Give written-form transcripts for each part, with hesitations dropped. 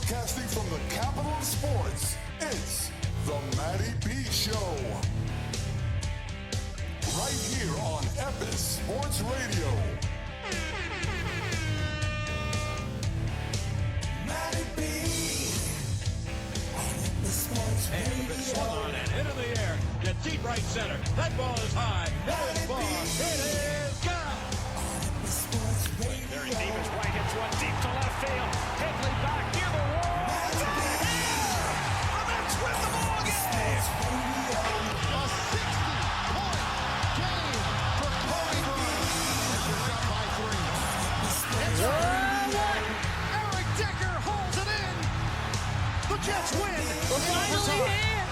Broadcasting from the capital of sports, it's the Matty B Show. Right here on Epis Sports Radio. Matty B. On Epis Sports Radio. And it's swung on and into the air. To deep right center. That ball is high. That is far. It is gone. Very deep is right. Hits one deep to left field. Higley back near the wall. It's out of here! And that's with the ball game. A 60-point game for Kobe Bryant. You're up by 3. It's Eric Decker holds it in. The Jets win. We're finally here.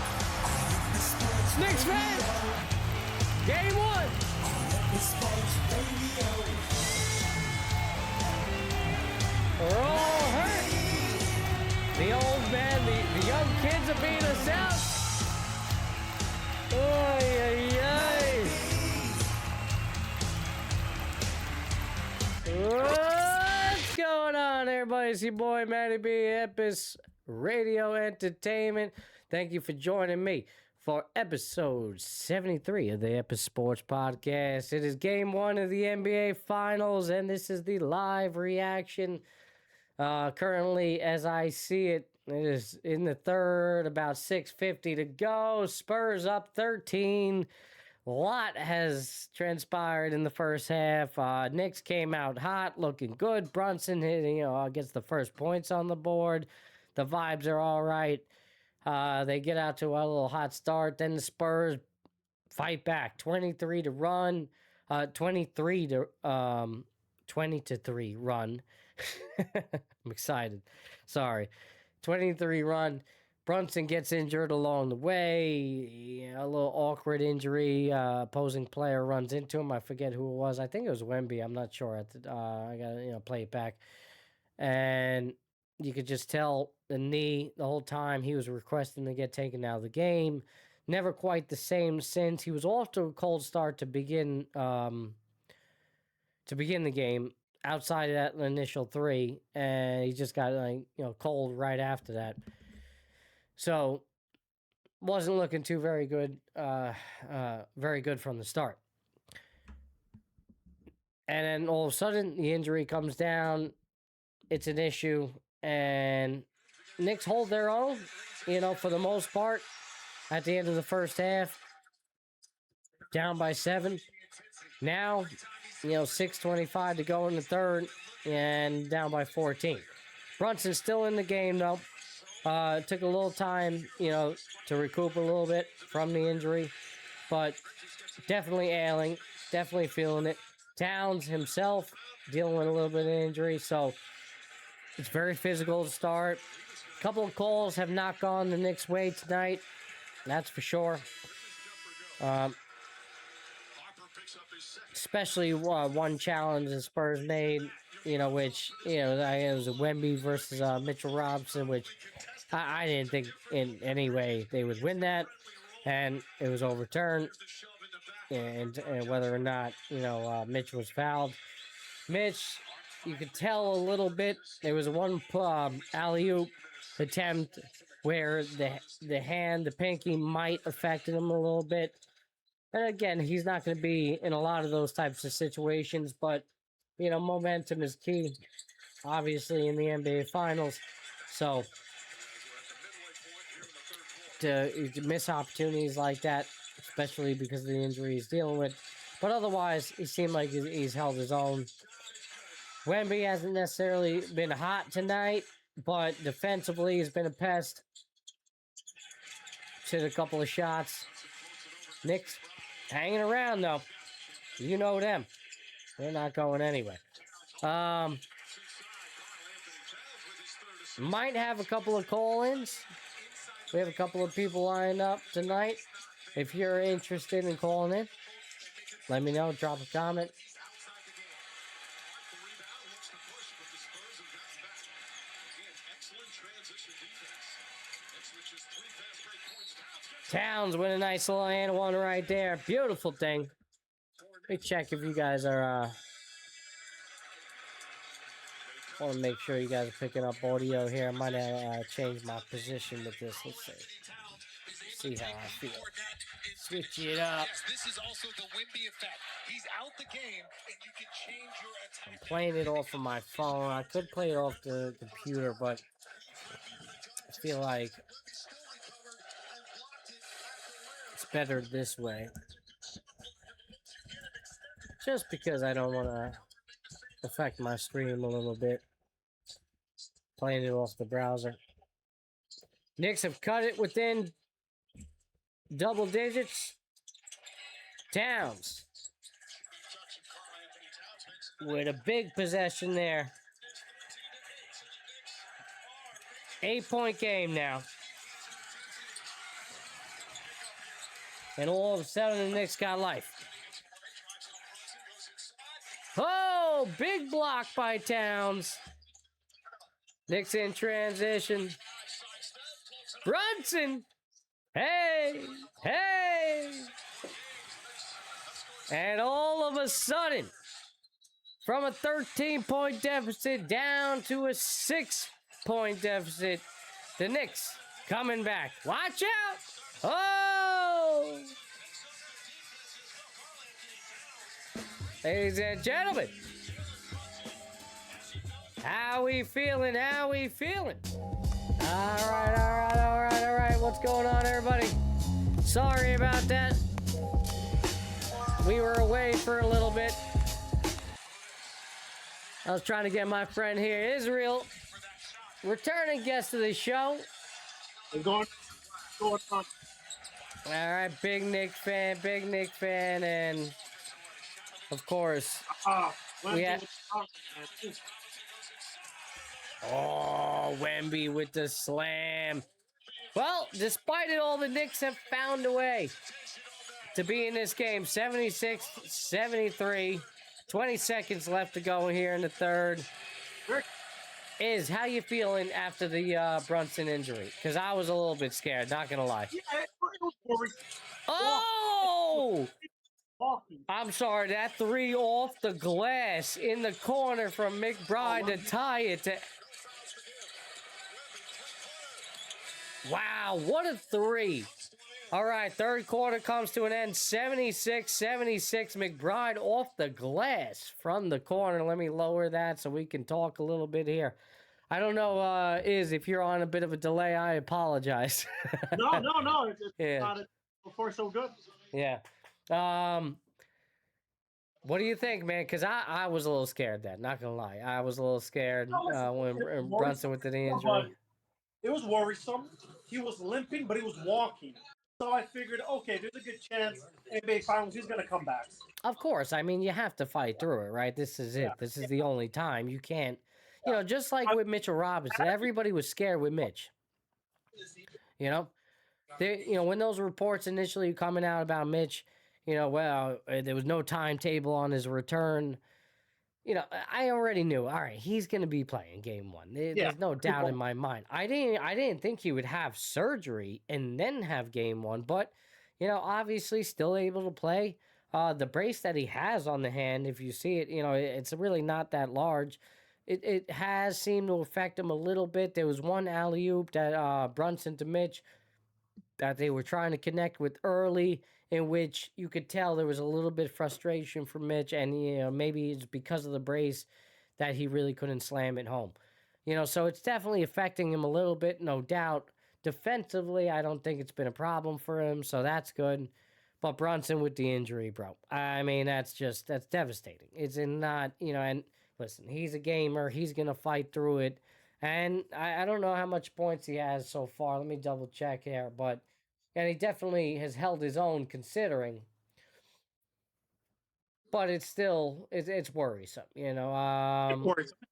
Knicks fans. Game 1. We're all hurt. The old man, the young kids are beating us out. Oy, oy, oy. What's going on, everybody? It's your boy, Matty B, Epis Radio Entertainment. Thank you for joining me for episode 73 of the Epis Sports Podcast. It is game 1 of the NBA Finals, and this is the live reaction. Currently, as I see it, it is in the third, about 6:50 to go. Spurs up 13. A lot has transpired in the first half. Knicks came out hot, looking good. Brunson hit, gets the first points on the board. The vibes are all right. They get out to a little hot start. Then the Spurs fight back. 23 to run. 20 to 3 run. I'm excited. Sorry. 23 run. Brunson gets injured along the way. A little awkward injury. Opposing player runs into him. I forget who it was. I think it was Wemby. I'm not sure. I got to play it back. And you could just tell the knee the whole time he was requesting to get taken out of the game. Never quite the same since. He was off to a cold start to begin the game. Outside of that initial 3, and he just got cold right after that. So wasn't looking too very good from the start. And then all of a sudden the injury comes down. It's an issue, and Knicks hold their own, for the most part. At the end of the first half, down by 7. Now, 6:25 to go in the third, and down by 14. Brunson's still in the game, though. Took a little time, to recoup a little bit from the injury, but definitely ailing, definitely feeling it. Towns himself dealing with a little bit of injury, so it's very physical to start. A couple of calls have not gone the Knicks' way tonight, that's for sure. Especially one challenge the Spurs made, which, it was a Wemby versus Mitchell Robinson, which I didn't think in any way they would win that, and it was overturned, and whether or not, Mitch was fouled. Mitch, you could tell a little bit, there was one alley-oop attempt where the pinky might affected him a little bit. And again, he's not going to be in a lot of those types of situations, but, momentum is key, obviously, in the NBA Finals. So, to miss opportunities like that, especially because of the injury he's dealing with. But otherwise, he seemed like he's held his own. Wemby hasn't necessarily been hot tonight, but defensively he's been a pest. Hit a couple of shots. Knicks hanging around, though. You know them. They're not going anywhere. Might have a couple of call-ins. We have a couple of people lined up tonight. If you're interested in calling in, let me know. Drop a comment. Towns with a nice little and one right there. Beautiful thing. Let me check if you guys are want to make sure you guys are picking up audio here. I might change my position with this. Let's see. See how I feel. Switch it up. This is also the Wimby effect. He's out the game, and you can change your attack. I'm playing it off of my phone. I could play it off the computer, but I feel like it's better this way. Just because I don't want to affect my stream a little bit. Playing it off the browser. Knicks have cut it within double digits. Towns with a big possession there. 8-point game now. And all of a sudden the Knicks got life. Oh, big block by Towns. Knicks in transition. Brunson. Hey, hey. And all of a sudden, from a 13-point deficit down to a 6-point deficit, the Knicks coming back. Watch out. Oh. Ladies and gentlemen, how we feeling? How we feeling? All right. What's going on, everybody? Sorry about that. We were away for a little bit. I was trying to get my friend here, Israel, returning guest of the show. What's going on? All right, big Knicks fan, and of course, Wemby with the slam. Well, despite it all, the Knicks have found a way to be in this game. 76-73. 20 seconds left to go here in the third. How you feeling after the Brunson injury? Because I was a little bit scared, not going to lie. Yeah, it was worrisome. Oh! I'm sorry, that three off the glass in the corner from McBride to tie it to... Wow, what a three. All right, third quarter comes to an end. 76-76. McBride off the glass from the corner. Let me lower that so we can talk a little bit here. I don't know, if you're on a bit of a delay, I apologize. No. It's not so far so good. Yeah. What do you think, man? Because I was a little scared then, not going to lie. I was a little scared when Brunson with the injury. It was worrisome. He was limping, but he was walking. So I figured, okay, there's a good chance NBA Finals, he's going to come back. Of course. I mean, you have to fight through it, right? This is it. This is the only time. You can't, just like with Mitchell Robinson, everybody was scared with Mitch. When those reports initially coming out about Mitch, there was no timetable on his return. I already knew, all right, he's going to be playing game one. There's no doubt in my mind. I didn't think he would have surgery and then have game one, but, obviously still able to play. The brace that he has on the hand, if you see it, it's really not that large. It has seemed to affect him a little bit. There was one alley-oop that Brunson to Mitch that they were trying to connect with early, in which you could tell there was a little bit of frustration for Mitch, and maybe it's because of the brace that he really couldn't slam it home. So it's definitely affecting him a little bit, no doubt. Defensively, I don't think it's been a problem for him, so that's good. But Brunson with the injury, bro, I mean, that's devastating. It's not, and listen, he's a gamer. He's going to fight through it. And I don't know how much points he has so far. Let me double check here, and he definitely has held his own considering. But it's still, it's worrisome,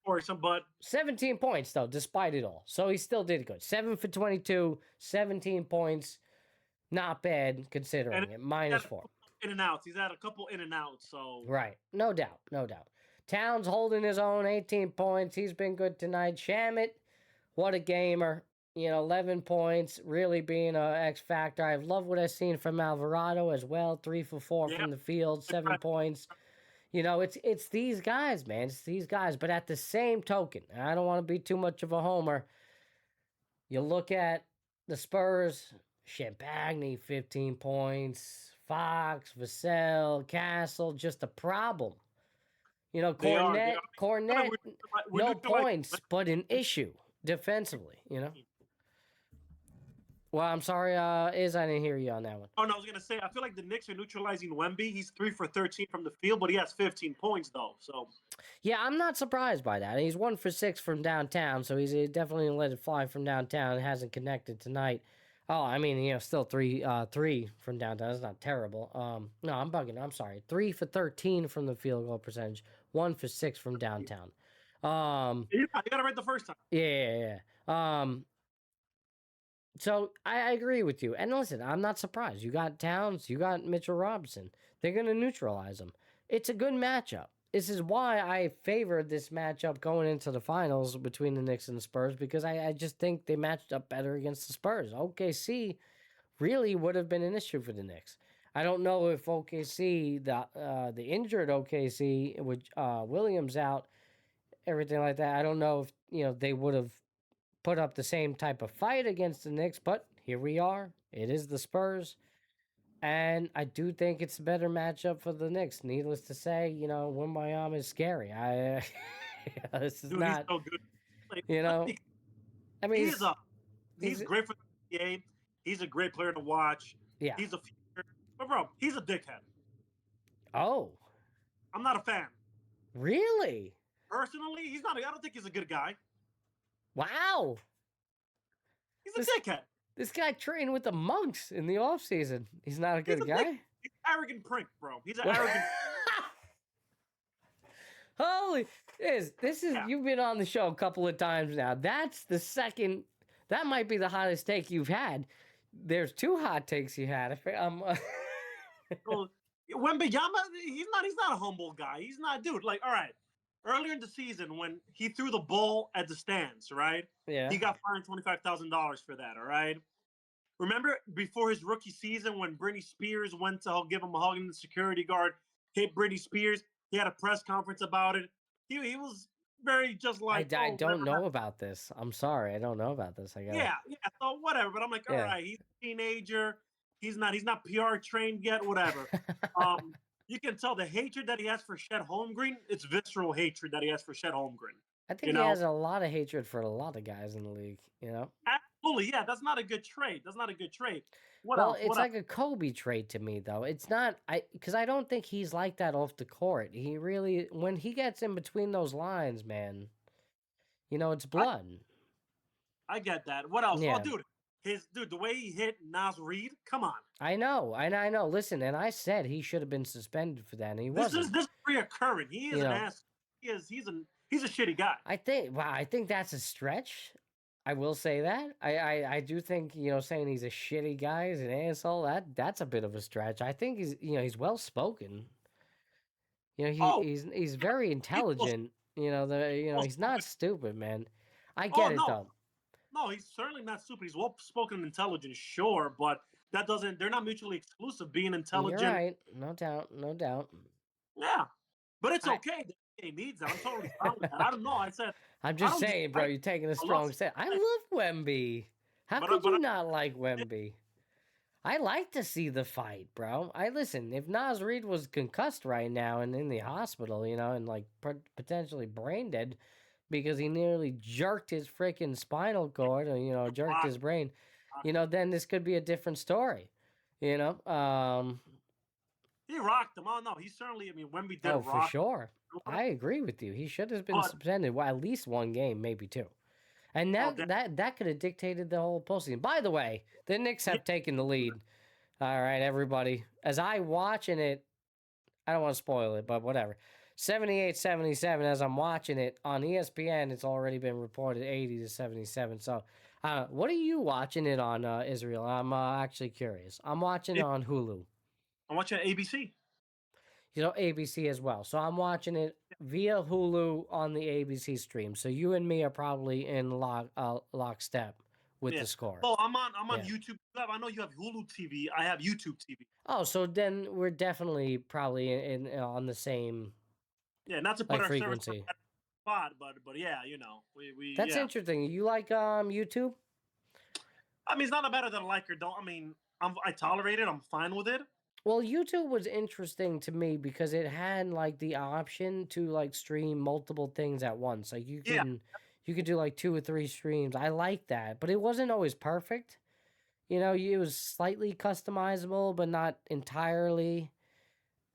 Worrisome, but 17 points, though, despite it all. So he still did good. 7 for 22, 17 points. Not bad, considering it. -4. In and outs. He's had a couple in and outs, so. Right. No doubt. Towns holding his own, 18 points. He's been good tonight. Shamit, what a gamer. 11 points, really being a X factor. I love what I've seen from Alvarado as well. 3 for 4 from the field, 7 points. You know, it's these guys, man. It's these guys. But at the same token, I don't want to be too much of a homer. You look at the Spurs, Champagne, 15 points, Fox, Vassell, Castle, just a problem. You know, They are. They are. Cornette, We're no neutralizing. points, but an issue defensively, you know? Well, I'm sorry, I didn't hear you on that one. Oh no, I was gonna say I feel like the Knicks are neutralizing Wemby. He's 3 for 13 from the field, but he has 15 points though. So Yeah, I'm not surprised by that. He's 1 for 6 from downtown, so he's definitely let it fly from downtown. It hasn't connected tonight. Oh, I mean, you know, still three from downtown. That's not terrible. No, I'm bugging. I'm sorry. 3 for 13 from the field goal percentage. 1 for 6 from downtown. you got it right the first time. Yeah. So I agree with you. And listen, I'm not surprised. You got Towns, you got Mitchell Robinson. They're going to neutralize them. It's a good matchup. This is why I favored this matchup going into the finals between the Knicks and the Spurs, because I just think they matched up better against the Spurs. OKC really would have been an issue for the Knicks. I don't know if OKC, the injured OKC with Williams out, everything like that. I don't know if they would have put up the same type of fight against the Knicks, but here we are. It is the Spurs. And I do think it's a better matchup for the Knicks. Needless to say, Wembanyama is scary. This is Dude, not, he's so good. Like, I mean, he's great for the NBA. He's a great player to watch. Yeah. He's a future. But bro, he's a dickhead. Oh. I'm not a fan. Really? Personally, he's not. I don't think he's a good guy. Wow. He's a dickhead. This guy trained with the monks in the offseason. He's not a good guy? He's an arrogant prick, bro. He's an arrogant. Holy, this is you've been on the show a couple of times now. That's the second. That might be the hottest take you've had. There's 2 hot takes you had. Well, Wembanyama, he's not a humble guy. He's not, dude. Like, all right, earlier in the season when he threw the ball at the stands, right? Yeah. He got fined $25,000 for that. All right. Remember before his rookie season when Britney Spears went to give him a hug and the security guard hit Britney Spears? He had a press conference about it. He was very just like. I don't know about this. I'm sorry, I don't know about this. Yeah. So whatever. But I'm like, all right, he's a teenager. He's not PR trained yet. Whatever. You can tell the hatred that he has for Chet Holmgren. It's visceral hatred that he has for Chet Holmgren. I think he has a lot of hatred for a lot of guys in the league. Absolutely, yeah. That's not a good trait. What well, else? it's like a Kobe trait to me, though. It's not because I don't think he's like that off the court. He really, when he gets in between those lines, man, it's blood. I get that. What else? Yeah. Oh, dude, the way he hit Nas Reed. Come on. I know. Listen, and I said he should have been suspended for that, and he wasn't. This is reoccurring. He is an ass. He's a shitty guy. I think that's a stretch. I will say that. I do think, saying he's a shitty guy, he's an asshole, that's a bit of a stretch. I think he's well spoken. He's very intelligent. He's not stupid, man. I get it though. No, he's certainly not stupid. He's well spoken and intelligent, sure, but they're not mutually exclusive, being intelligent. You're right. No doubt. Yeah. But it's okay. He needs that. I'm totally fine with that. I don't know. I'm just saying, bro, you're taking a strong step. I love Wemby. How could you not like Wemby? I like to see the fight, bro. Listen, if Nas Reed was concussed right now and in the hospital, and like potentially brain dead because he nearly jerked his freaking spinal cord or, jerked his brain, then this could be a different story, He rocked him. Oh, no, he certainly, Wemby did rock. Oh, for sure. I agree with you. He should have been suspended at least 1 game, maybe 2. And that could have dictated the whole postseason. By the way, the Knicks have taken the lead. All right, everybody. As I watching it, I don't want to spoil it, but whatever. 78-77 as I'm watching it. On ESPN, it's already been reported 80-77. So, what are you watching it on, Israel? I'm actually curious. I'm watching it on Hulu. I'm watching ABC. ABC as well. So I'm watching it via Hulu on the ABC stream. So you and me are probably in lockstep with the score. Oh, I'm on YouTube. I know you have Hulu TV. I have YouTube TV. Oh, so then we're definitely probably in on the same Yeah, not to put like our service frequency. spot, but yeah, you know, we That's yeah. interesting. You like YouTube? I mean, it's not a matter that I like or don't. I mean, I tolerate it. I'm fine with it. Well, YouTube was interesting to me because it had like the option to like stream multiple things at once. Like Yeah, you could do like 2 or 3 streams. I like that, but it wasn't always perfect. You know, it was slightly customizable, but not entirely.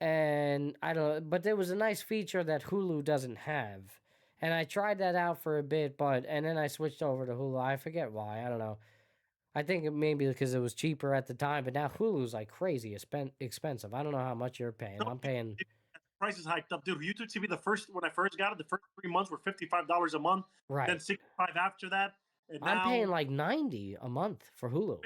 And I don't know, but there was a nice feature that Hulu doesn't have. And I tried that out for a bit, and then I switched over to Hulu. I forget why. I don't know. I think it maybe because it was cheaper at the time, but now Hulu's like crazy expensive. I don't know how much you're paying. no, I'm paying prices hiked up, dude. YouTube TV, the first when I first got it, the first 3 months were $55 a month, then right. 65 after that, and I'm paying now, like 90 a month for Hulu.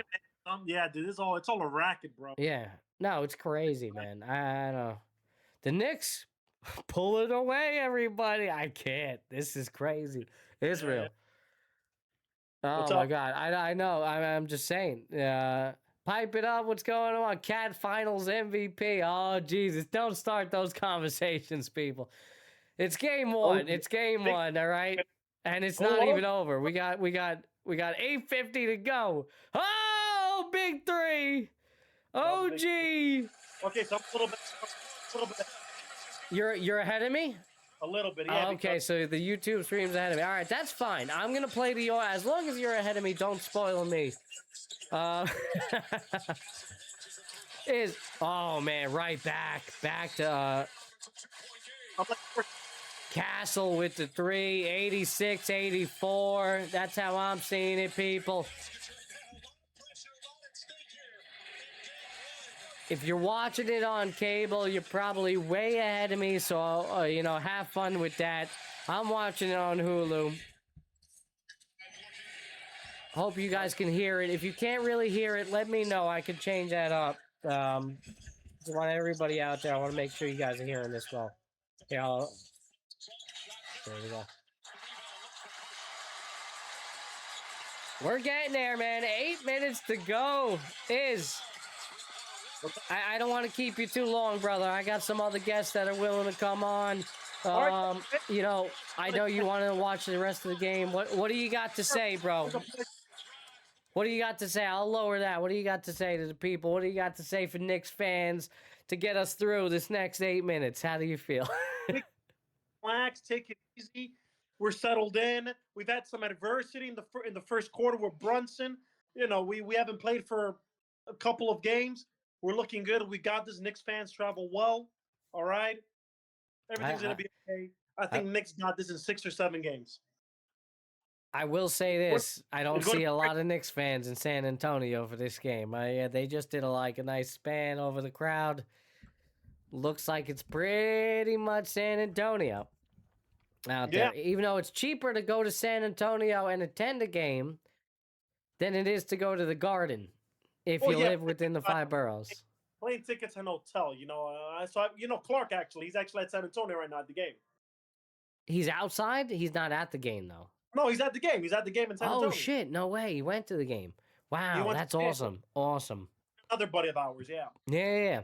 yeah, dude, it's all a racket, bro. Yeah. No, it's crazy, man. I don't know. The Knicks pull it away, everybody. I can't. This is crazy. It's Yeah. real. What's Oh my up? God. I know. I'm just saying. Pipe it up. What's going on? Cat Finals MVP. Oh, Jesus. Don't start those conversations, people. It's game one. It's game one, all right? And it's not even over. We got 8:50 to go. Oh, big three. Oh, gee. Okay, so I'm a You're ahead of me? little bit, yeah. Okay, so the YouTube stream's ahead of me. All right, that's fine. I'm gonna play to your. As long as you're ahead of me, don't spoil me. Oh man, right back to I'm like, Castle with the 3, 86, 84. That's how I'm seeing it, people. If you're watching it on cable, you're probably way ahead of me, so, you know, have fun with that. I'm watching it on Hulu. Hope you guys can hear it. If you can't really hear it, let me know. I can change that up. I want everybody out there. I want to make sure you guys are hearing this well. Yeah, there we go. We're getting there, man. 8 minutes to go. I don't want to keep you too long, brother. I got some other guests that are willing to come on. You know, I know you want to watch the rest of the game. What do you got to say, bro? What do you got to say? I'll lower that. What do you got to say to the people? What do you got to say for Knicks fans to get us through this next 8 minutes? How do you feel? Relax, take it easy. We're settled in. We've had some adversity in the first quarter with Brunson. You know, we haven't played for a couple of games. We're looking good. We got this. Knicks fans travel well. All right, everything's gonna be okay. I think Knicks got this in 6 or 7 games. I will say this. I don't see a lot of Knicks fans in San Antonio for this game. They just did a nice span over the crowd. Looks like it's pretty much San Antonio out there. Even though it's cheaper to go to San Antonio and attend a game than it is to go to the Garden if you live within the 5 boroughs. Plane tickets and hotel, you know. Clark he's actually at San Antonio right now at the game. He's outside? He's not at the game, though. No, he's at the game. He's at the game in San Antonio. Oh, shit. No way. He went to the game. Wow, that's awesome. Awesome. Another buddy of ours, yeah. Yeah.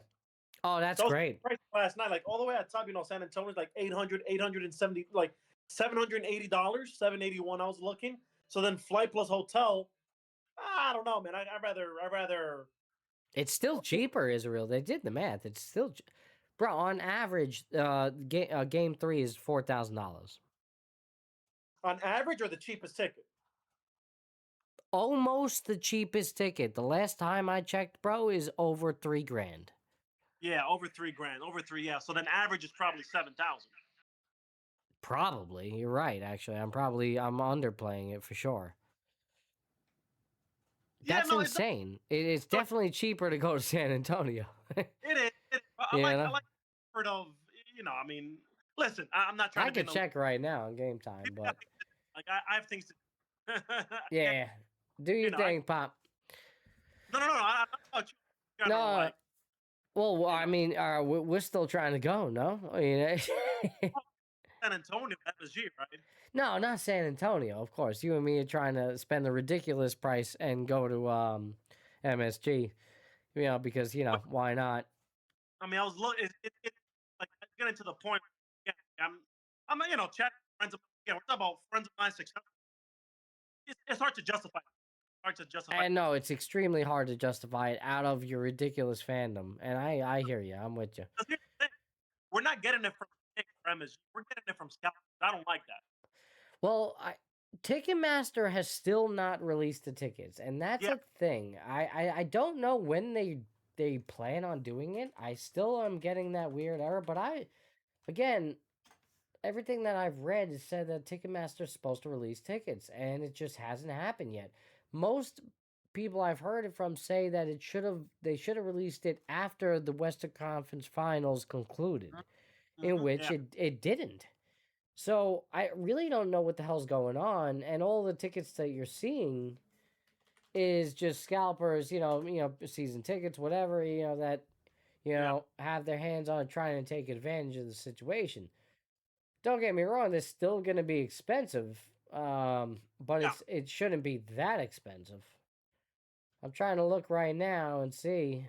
Oh, that's great. Last night, like all the way at top, San Antonio's like 870, like $780, $781. I was looking. So then flight plus hotel. I don't know, man. I'd rather. It's still cheaper, Israel. They did the math. It's still, bro. On average, game 3 is $4,000. On average, or the cheapest ticket? Almost the cheapest ticket. The last time I checked, bro, is over $3,000. Yeah, over $3,000. Over 3, yeah. So then average is probably 7,000. Probably. You're right, actually. I'm underplaying it for sure. That's insane. It's definitely cheaper to go to San Antonio. It is. I like sort of, I mean, listen, I'm not trying to I could check right now on Game Time, but I have things to yeah. Do your thing, Pop. No. I'm not you. No. Well, I mean, we're still trying to go, no? San Antonio, MSG, right? No, not San Antonio, of course. You and me are trying to spend the ridiculous price and go to MSG, because, why not? I mean, I was looking, like, getting to the point, chat friends of we're talking about friends of mine success. It's hard to justify. Hard to justify. And no, it's extremely hard to justify it out of your ridiculous fandom. And I hear you. I'm with you. Because here's the thing, we're not getting it from Nick or MSG. We're getting it from Scout. I don't like that. Well, Ticketmaster has still not released the tickets, and that's Yeah. a thing. I don't know when they plan on doing it. I still am getting that weird error, but again, everything that I've read has said that Ticketmaster's supposed to release tickets, and it just hasn't happened yet. Most people I've heard it from say that they should have released it after the Western Conference Finals concluded, in which it didn't. So I really don't know what the hell's going on, and all the tickets that you're seeing is just scalpers, season tickets, whatever, that have their hands on trying to take advantage of the situation. Don't get me wrong, it's still going to be expensive, but it shouldn't be that expensive. I'm trying to look right now and see.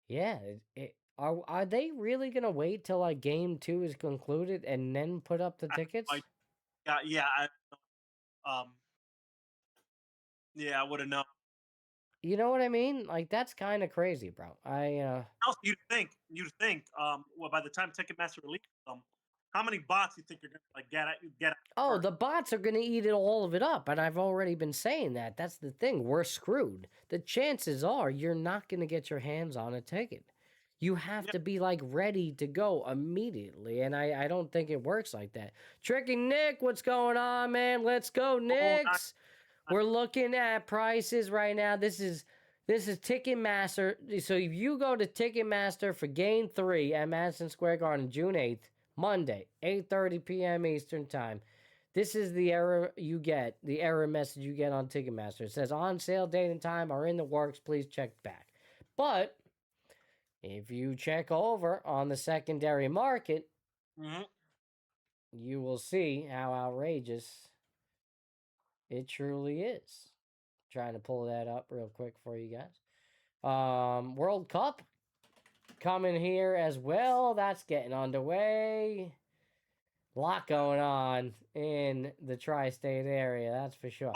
Yeah, are they really gonna wait till like game 2 is concluded and then put up the tickets? I wouldn't know. You know what I mean? Like that's kind of crazy, bro. Also, you'd think, well, by the time Ticketmaster releases them, how many bots you think you're gonna like get? Oh, the bots are gonna eat all of it up, and I've already been saying that. That's the thing. We're screwed. The chances are you're not gonna get your hands on a ticket. You have to be like ready to go immediately, and I don't think it works like that. Tricky Nick, what's going on, man? Let's go, Knicks. We're looking at prices right now. This is Ticketmaster. So if you go to Ticketmaster for Game 3 at Madison Square Garden, June 8th, Monday, 8:30 p.m. Eastern Time. This is the error you get, the error message you get on Ticketmaster. It says on sale date and time are in the works. Please check back. But if you check over on the secondary market, you will see how outrageous it truly is. Trying to pull that up real quick for you guys. World Cup coming here as well. That's getting underway. A lot going on in the tri-state area, that's for sure.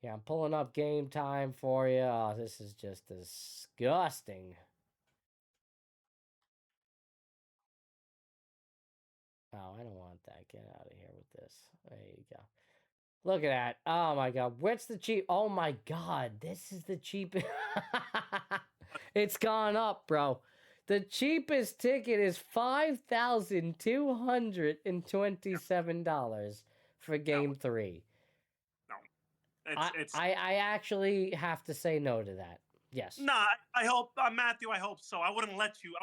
Yeah, I'm pulling up game time for you. Oh, this is just disgusting. Oh, I don't want that. Get out of here with this. There you go. Look at that. Oh, my God. What's the cheap? Oh, my God. This is the cheapest. It's gone up, bro. The cheapest ticket is $5,227 for Game 3. I actually have to say no to that. Yes. No, I hope, Matthew. I hope so. I wouldn't let you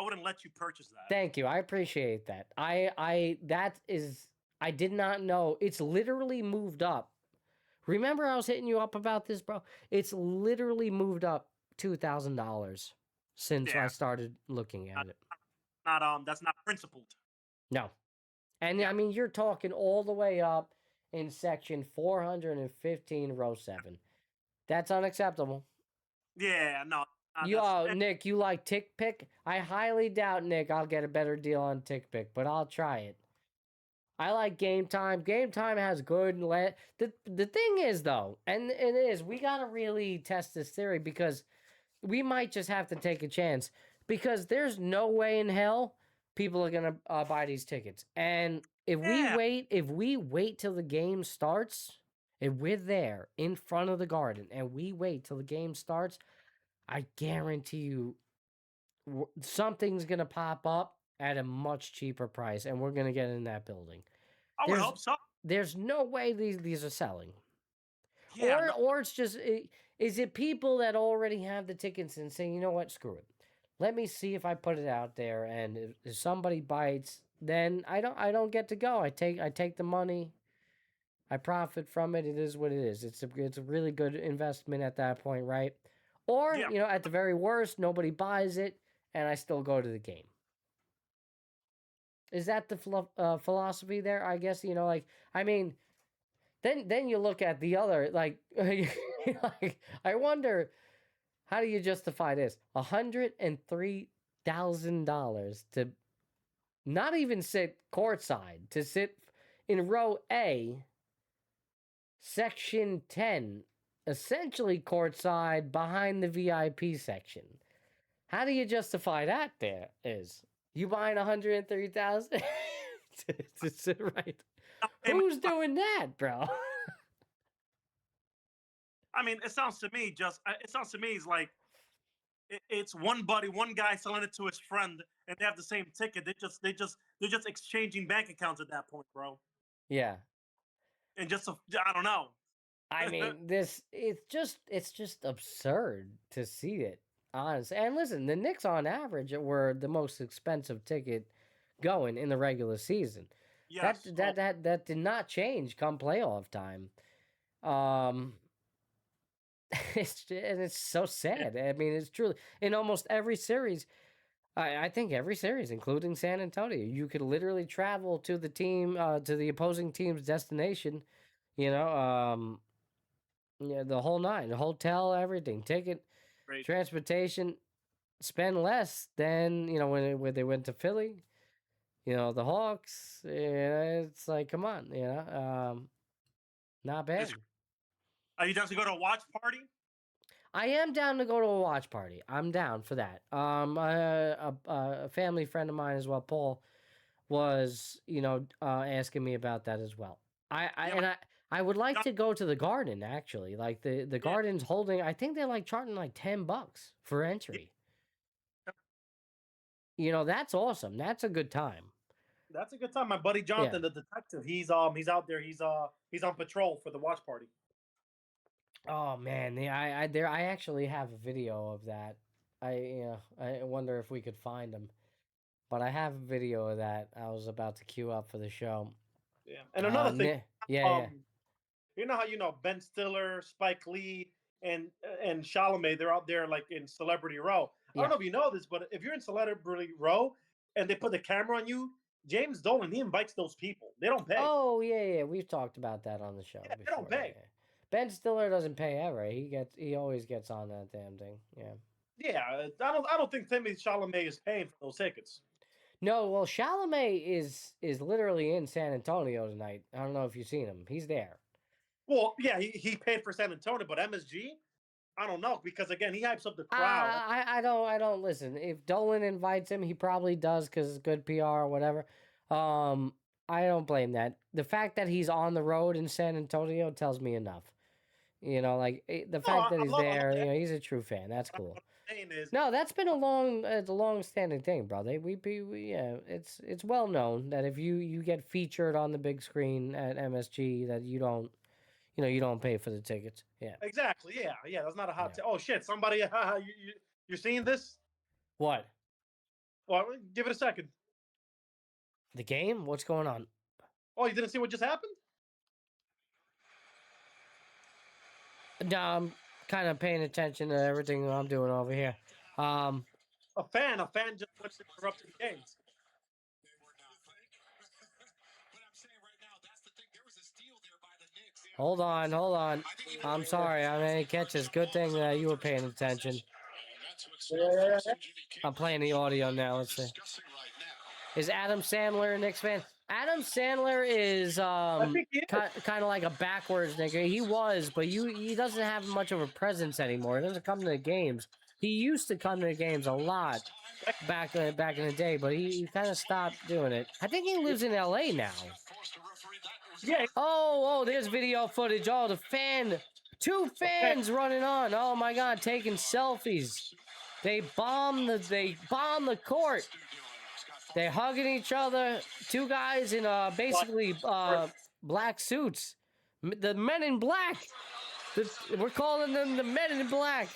purchase that. Thank you. I appreciate that. I did not know. It's literally moved up. Remember, I was hitting you up about this, bro. It's literally moved up $2,000 since I started looking at it. That's not principled. No, and I mean you're talking all the way up in section 415, row 7. That's unacceptable. Yeah, no. Nick, you like TickPick? I highly doubt, Nick, I'll get a better deal on TickPick, but I'll try it. I like Game Time. Game Time has good... The thing is, though, and it is, we got to really test this theory because we might just have to take a chance because there's no way in hell people are going to buy these tickets. And if we wait till the game starts, if we're there in front of the Garden and we wait till the game starts, I guarantee you something's going to pop up at a much cheaper price, and we're going to get in that building. I would hope so. There's no way these are selling. Yeah, or it's just, is it people that already have the tickets and say, you know what, screw it. Let me see if I put it out there, and if somebody bites, then I don't get to go. I take the money. I profit from it. It is what it is. It's a really good investment at that point, right? Or, at the very worst, nobody buys it, and I still go to the game. Is that the philosophy there? I guess, then you look at the other, like, I wonder, how do you justify this? $103 $100,000 to not even sit courtside, to sit in row A, section 10, essentially courtside behind the VIP section. How do you justify that? There is you buying 130,000 to sit right. Who's doing that, bro? I mean, it sounds to me it's like it's one buddy, one guy selling it to his friend, and they have the same ticket. They're just exchanging bank accounts at that point, bro. Yeah. And I don't know. I mean, it's just absurd to see it, honestly. And listen, the Knicks on average were the most expensive ticket going in the regular season. Yes. That did not change come playoff time. Um, it's so sad. I mean, it's truly in almost every series. I think every series, including San Antonio, you could literally travel to the team, to the opposing team's destination. You know, yeah, the whole nine, the hotel, everything, ticket, Great. transportation, spend less than when they went to Philly. The Hawks. Yeah, it's like, come on, not bad. Are you down to go to a watch party? I am down to go to a watch party. I'm down for that. A family friend of mine as well, Paul, was asking me about that as well. I would like to go to the Garden actually. Like the Garden's holding. I think they're like charging like $10 for entry. That's awesome. That's a good time. That's a good time. My buddy Jonathan, the detective, he's out there. He's on patrol for the watch party. Oh man, I actually have a video of that. I wonder if we could find them, but I have a video of that. I was about to queue up for the show. Yeah, and another thing, yeah. You know how Ben Stiller, Spike Lee, and Chalamet, they're out there like in Celebrity Row. I don't know if you know this, but if you're in Celebrity Row and they put the camera on you, James Dolan, he invites those people. They don't pay. Oh yeah, we've talked about that on the show. Yeah, before. they don't pay. Yeah. Ben Stiller doesn't pay ever. He always gets on that damn thing. Yeah. Yeah, I don't think Timothy Chalamet is paying for those tickets. No, well, Chalamet is literally in San Antonio tonight. I don't know if you've seen him. He's there. Well, yeah, he paid for San Antonio, but MSG, I don't know, because again, he hypes up the crowd. I don't listen. If Dolan invites him, he probably does because it's good PR or whatever. I don't blame that. The fact that he's on the road in San Antonio tells me enough. The fact that he's there, he's a true fan. That's cool. No, that's been a long-standing thing, bro. It's well known that if you get featured on the big screen at MSG, that you don't pay for the tickets. Yeah. Exactly. Yeah. That's not a hot. Oh shit! Somebody, you're seeing this? What? Well, give it a second. The game? What's going on? Oh, you didn't see what just happened? No, I'm kind of paying attention to everything I'm doing over here. A fan just wants to interrupt the games. Hold on. I'm sorry. I didn't catch this. Good thing that you were paying attention. I'm playing the audio now. Let's see. Is Adam Sandler a Knicks fan? Adam Sandler is kind of like a backwards nigga. He was, but he doesn't have much of a presence anymore. He doesn't come to the games. He used to come to the games a lot back in the day, but he kind of stopped doing it. I think he lives in LA now. Yeah. Oh, there's video footage. Oh, two fans running on. Oh my God, taking selfies. They bomb the court. They're hugging each other. Two guys in basically black suits. The Men in Black. We're calling them the Men in Black.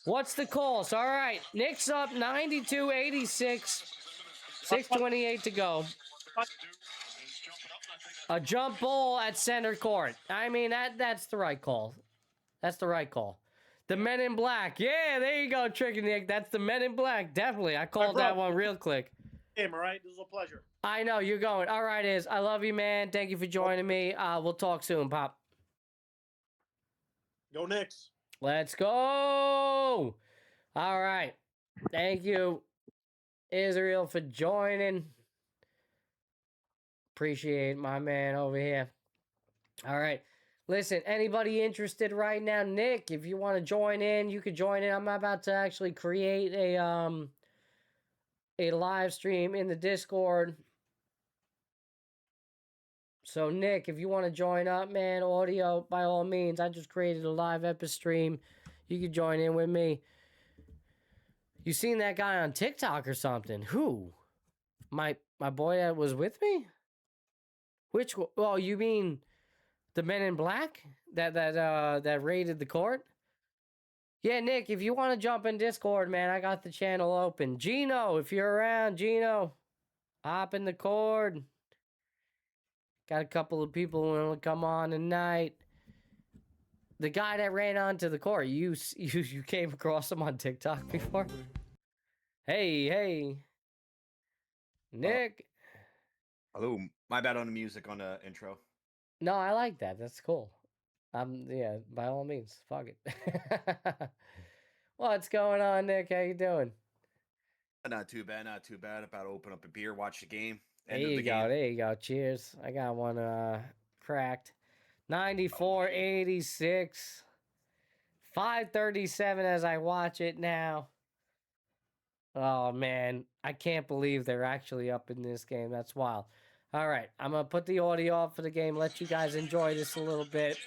What's the call? All right. Knicks up 92-86. 6:28 to go. A jump ball at center court. I mean, that's the right call. That's the right call. The Men in Black. Yeah, there you go, Tricky Nick. That's the Men in Black. Definitely. I called that one real quick. All right, this was a pleasure. I know, you're going. All right, I love you, man. Thank you for joining me. We'll talk soon, Pop. Go Knicks. Let's go. All right. Thank you. Israel for joining. Appreciate my man over here. All right. Listen, anybody interested right now? Nick, if you want to join in, you could join in. I'm about to actually create a live stream in the Discord. So, Nick, if you want to join up, man, audio, by all means, I just created a live Epis stream. You could join in with me. You seen that guy on TikTok or something? Who? My boy that was with me? Which? Oh, you mean the Men in Black that raided the court? Yeah, Nick, if you want to jump in Discord, man, I got the channel open. Gino, if you're around, Gino, hop in the cord. Got a couple of people who want to come on tonight. The guy that ran onto the court, you came across him on TikTok before? Hey, Nick. Hello, my bad on the music on the intro. No, I like that. That's cool. Yeah, by all means, fuck it. What's going on, Nick? How you doing? Not too bad. About to open up a beer, watch the game. There you go. Cheers. I got one cracked. 94-86. 5:37 as I watch it now. Oh, man. I can't believe they're actually up in this game. That's wild. All right. I'm going to put the audio off for the game. Let you guys enjoy this a little bit.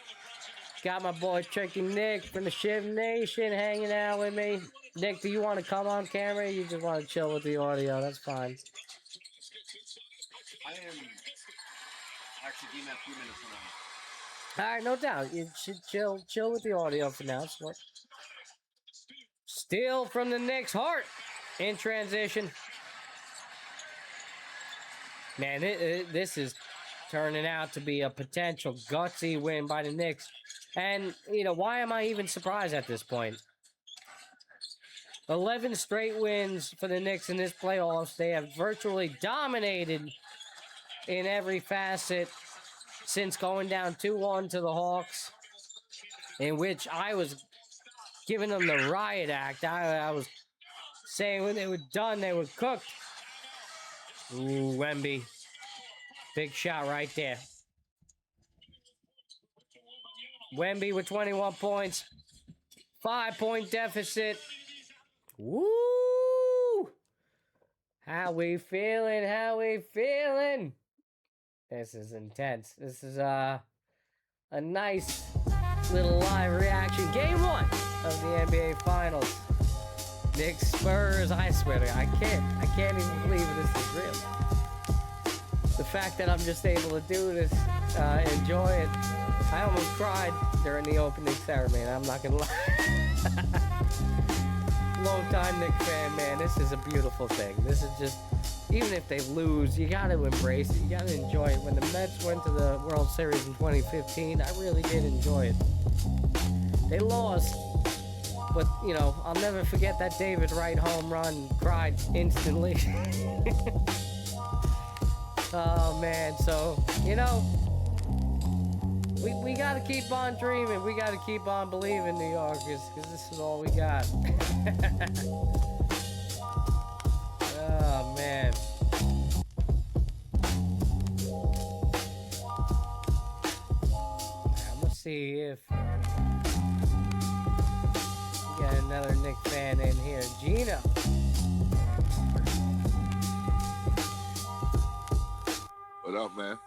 Got my boy Tricky Nick from the Shiv Nation hanging out with me. Nick, do you want to come on camera? Or you just want to chill with the audio? That's fine. I am actually giving that 3 minutes now. All right, no doubt. You should chill with the audio for now. So, steal from the Knicks. Hart in transition. Man, this is turning out to be a potential gutsy win by the Knicks. And, why am I even surprised at this point? 11 straight wins for the Knicks in this playoffs. They have virtually dominated in every facet since going down 2-1 to the Hawks, in which I was giving them the riot act. I was saying when they were done, they were cooked. Ooh, Wemby. Big shot right there. Wemby with 21 points. 5-point deficit. Woo! How we feeling? This is intense. This is a nice little live reaction. Game 1 of the NBA Finals. Knicks Spurs. I swear to God, I can't even believe this is real. The fact that I'm just able to do this, enjoy it. I almost cried during the opening ceremony. I'm not gonna lie. Long time Knicks fan, man. This is a beautiful thing. This is just, even if they lose, you got to embrace it. You got to enjoy it. When the Mets went to the World Series in 2015, I really did enjoy it. They lost, but, I'll never forget that David Wright home run. Cried instantly. Oh, man. So, we got to keep on dreaming. We got to keep on believing, New Yorkers, because this is all we got. Oh, man. I'm going to see if we got another Knick fan in here. Gino. What up, man?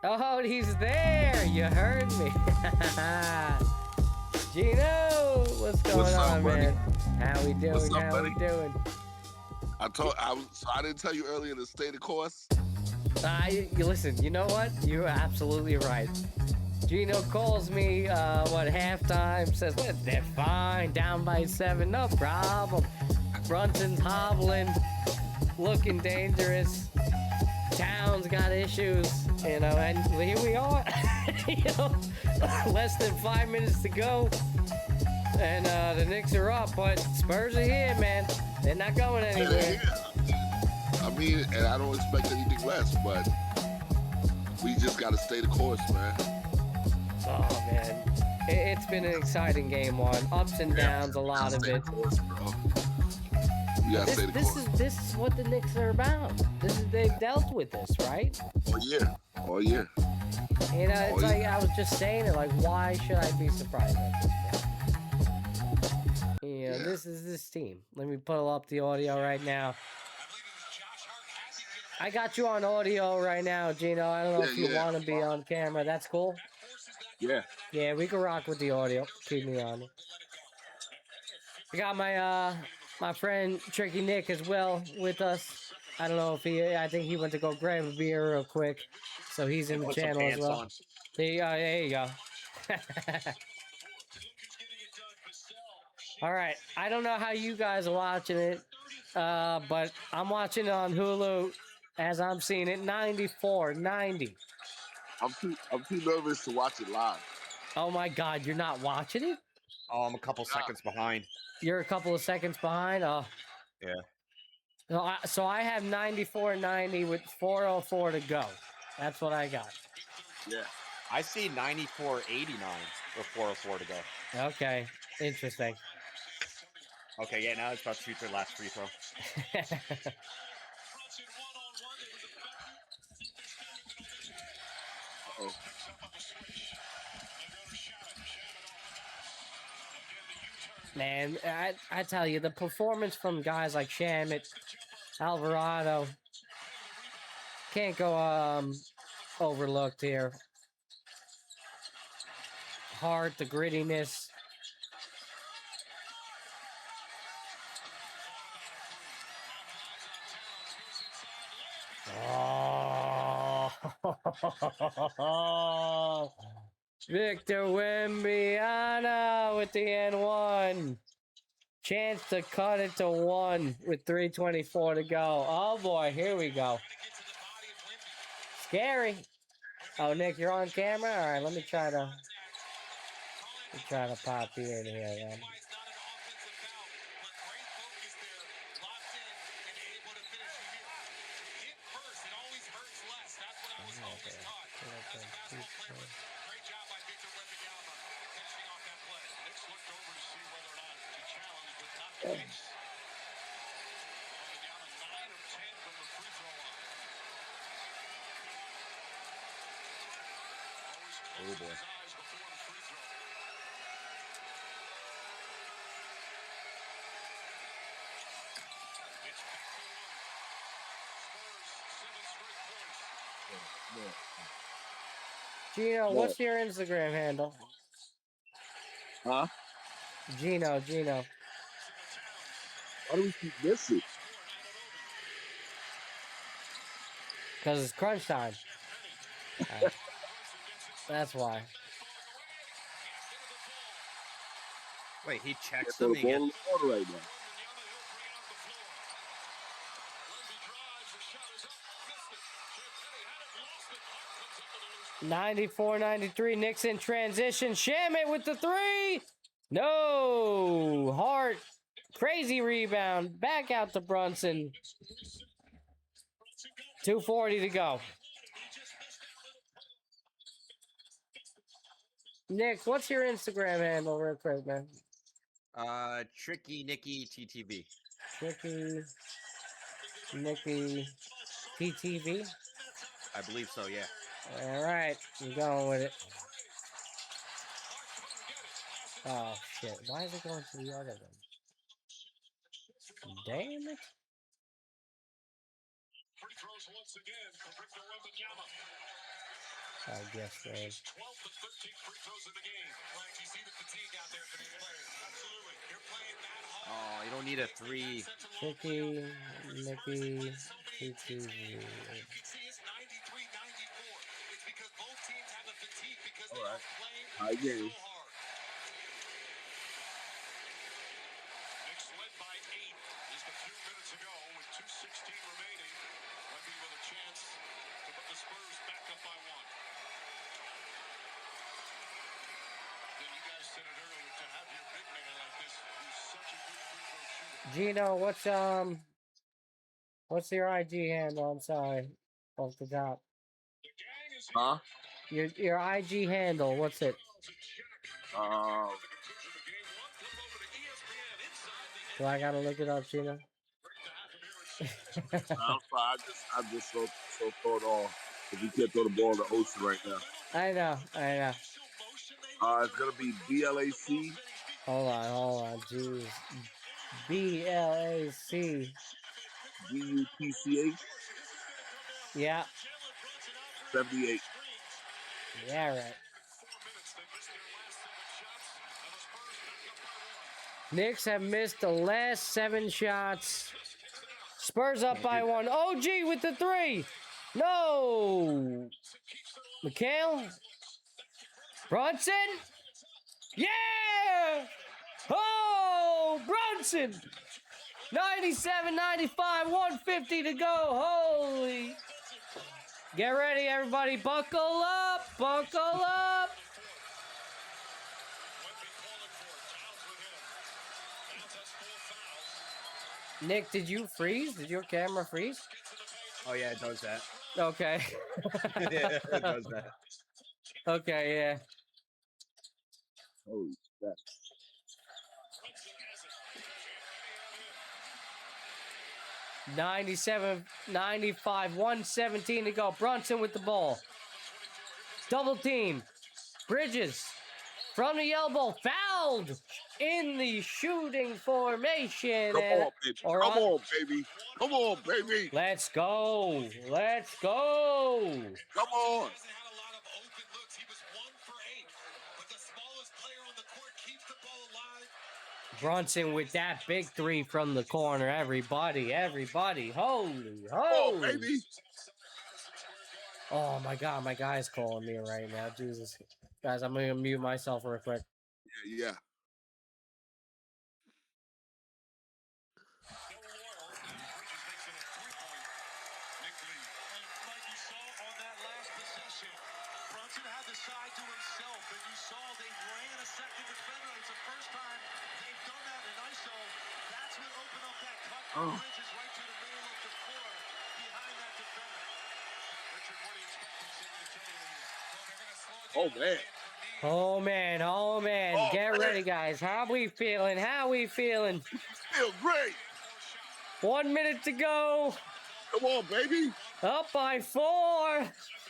Oh, he's there. You heard me. Gino, what's going on, buddy? man? How we doing? What's up, How buddy? we doing? I didn't tell you earlier in the state of course. You listen, you know what? You're absolutely right. Gino calls me, halftime, says, well, they're fine, down by 7, no problem. Brunson's hobbling, looking dangerous. Towns got issues, and here we are. Less than 5 minutes to go, and the Knicks are up, but Spurs are here, man. They're not going anywhere. I mean, and I don't expect anything less, but we just got to stay the course, man. Oh, man. It's been an exciting game 1. Ups and downs, a lot of it. Course, bro. We gotta stay the course. This is what the Knicks are about. They've dealt with this, right? All year. All year. You know, it's like I was just saying it. Like, why should I be surprised at this thing? You know, this is this team. Let me pull up the audio right now. I got you on audio right now, Gino. I don't know if you want to be on camera. That's cool. Yeah. Yeah, we can rock with the audio. Keep me on it. I got my my friend Tricky Nick as well with us. I don't know if I think he went to go grab a beer real quick, so he's in the channel as well. There you go. All right, I don't know how you guys are watching it, but I'm watching it on Hulu as I'm seeing it 94-90. I'm too nervous to watch it live. Oh my God, you're not watching it? Oh, I'm a couple seconds behind. You're a couple of seconds behind? Oh. Yeah. So I have 94-90 with 4:04 to go. That's what I got. Yeah. I see 94-89 with 4:04 to go. Okay, interesting. Okay, yeah, now it's about to shoot their last free throw. Uh-oh. Man, I tell you, the performance from guys like Shamit, Alvarado, can't go overlooked here. Heart, the grittiness. Oh, Victor Wembanyama with the N1. Chance to cut it to 1 with 3:24 to go. Oh boy, here we go. Scary. Oh, Nick, you're on camera? All right, let me try to pop you in here, then. Oh boy. Gino, what's your Instagram handle? Huh? Gino. Why do we keep missing? Because it's crunch time. Right. That's why. Wait, he checks So them. the He ball gets... in the water right now. 94-93. Knicks in transition. Shamit with the 3. No. Hart. Crazy rebound. Back out to Brunson. 2:40 to go. Nick, what's your Instagram handle real quick, man? Tricky Nicky TTV. Tricky Nicky TTV? I believe so, yeah. All right, I'm going with it. Oh, shit. Why is it going to the other one? Damn it. I guess so. Oh, you don't need a 3. Tricky Nicky TTV. All right. High game. Gino, what's your IG handle? I'm sorry, off the top. Huh? Your IG handle, what's it? Do I gotta look it up, Gino? I'm fine. I'm just so thrown off. If you can't throw the ball in the ocean right now. I know. It's gonna be BLAC. Hold on. Jeez. BLAC. DUTCH Yeah. 78. Yeah, right. Knicks have missed the last 7 shots. Spurs up by 1. OG with the 3. No. Mikhail. Brunson. Yeah. Oh, Brunson. 97, 95, 150 to go. Holy. Get ready, everybody. Buckle up. Buckle up. Nick, did you freeze? Did your camera freeze? Oh yeah, it does that. Okay. Yeah, it does that. Okay, yeah. Holy crap. 97, 95, 117 to go. Brunson with the ball. Double team. Bridges from the elbow. Fouled in the shooting formation. Come on, baby. Or Come on, baby. Come on, baby. Let's go. Let's go. Come on. Brunson with that big 3 from the corner. Everybody. Holy. Come on, baby. Oh my God, my guy's calling me right now. Jesus. Guys, I'm going to mute myself real quick. Yeah. Brunson had the side to himself, and you saw they ran a second defender. It's the first time they've done that in ISO. That's what opened up that cut for Bridges right to the middle of the floor behind that defender. Richard, what do you expect from San Antonio? Well, they're going to slow it down. Oh, man. Oh man. Oh, Get man. ready, guys. How we feeling? Feel great. 1 minute to go. Come on, baby. Up by 4.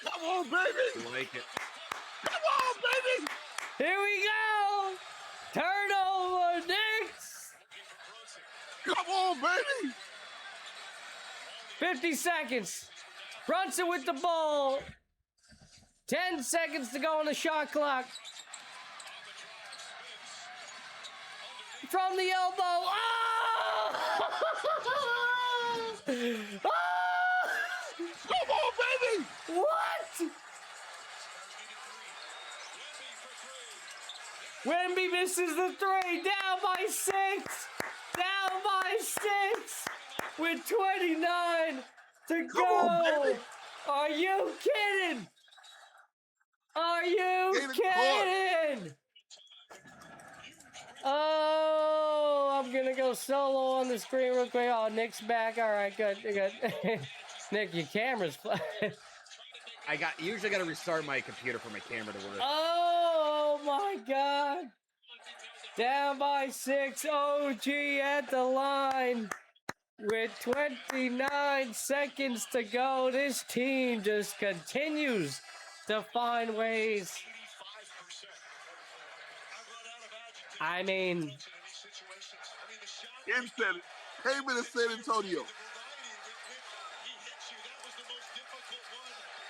Come on, baby. I like it. Come on, baby. Here we go. Turnover, Knicks. Come on, baby. 50 seconds. Brunson with the ball. 10 seconds to go on the shot clock. From the elbow. Oh! Oh! Come on, baby. What? Wemby misses the 3. Down by 6. Down by 6. With 29 to Come on, go. baby. Are you kidding? Are you Get it kidding? Oh, I'm gonna go solo on the screen real quick. Oh, Nick's back. All right, good. Nick, your camera's. Usually got to restart my computer for my camera to work. Oh my God! Down by 6. OG at the line with 29 seconds to go. This team just continues to find ways. I mean, Ken said it. Came into San Antonio.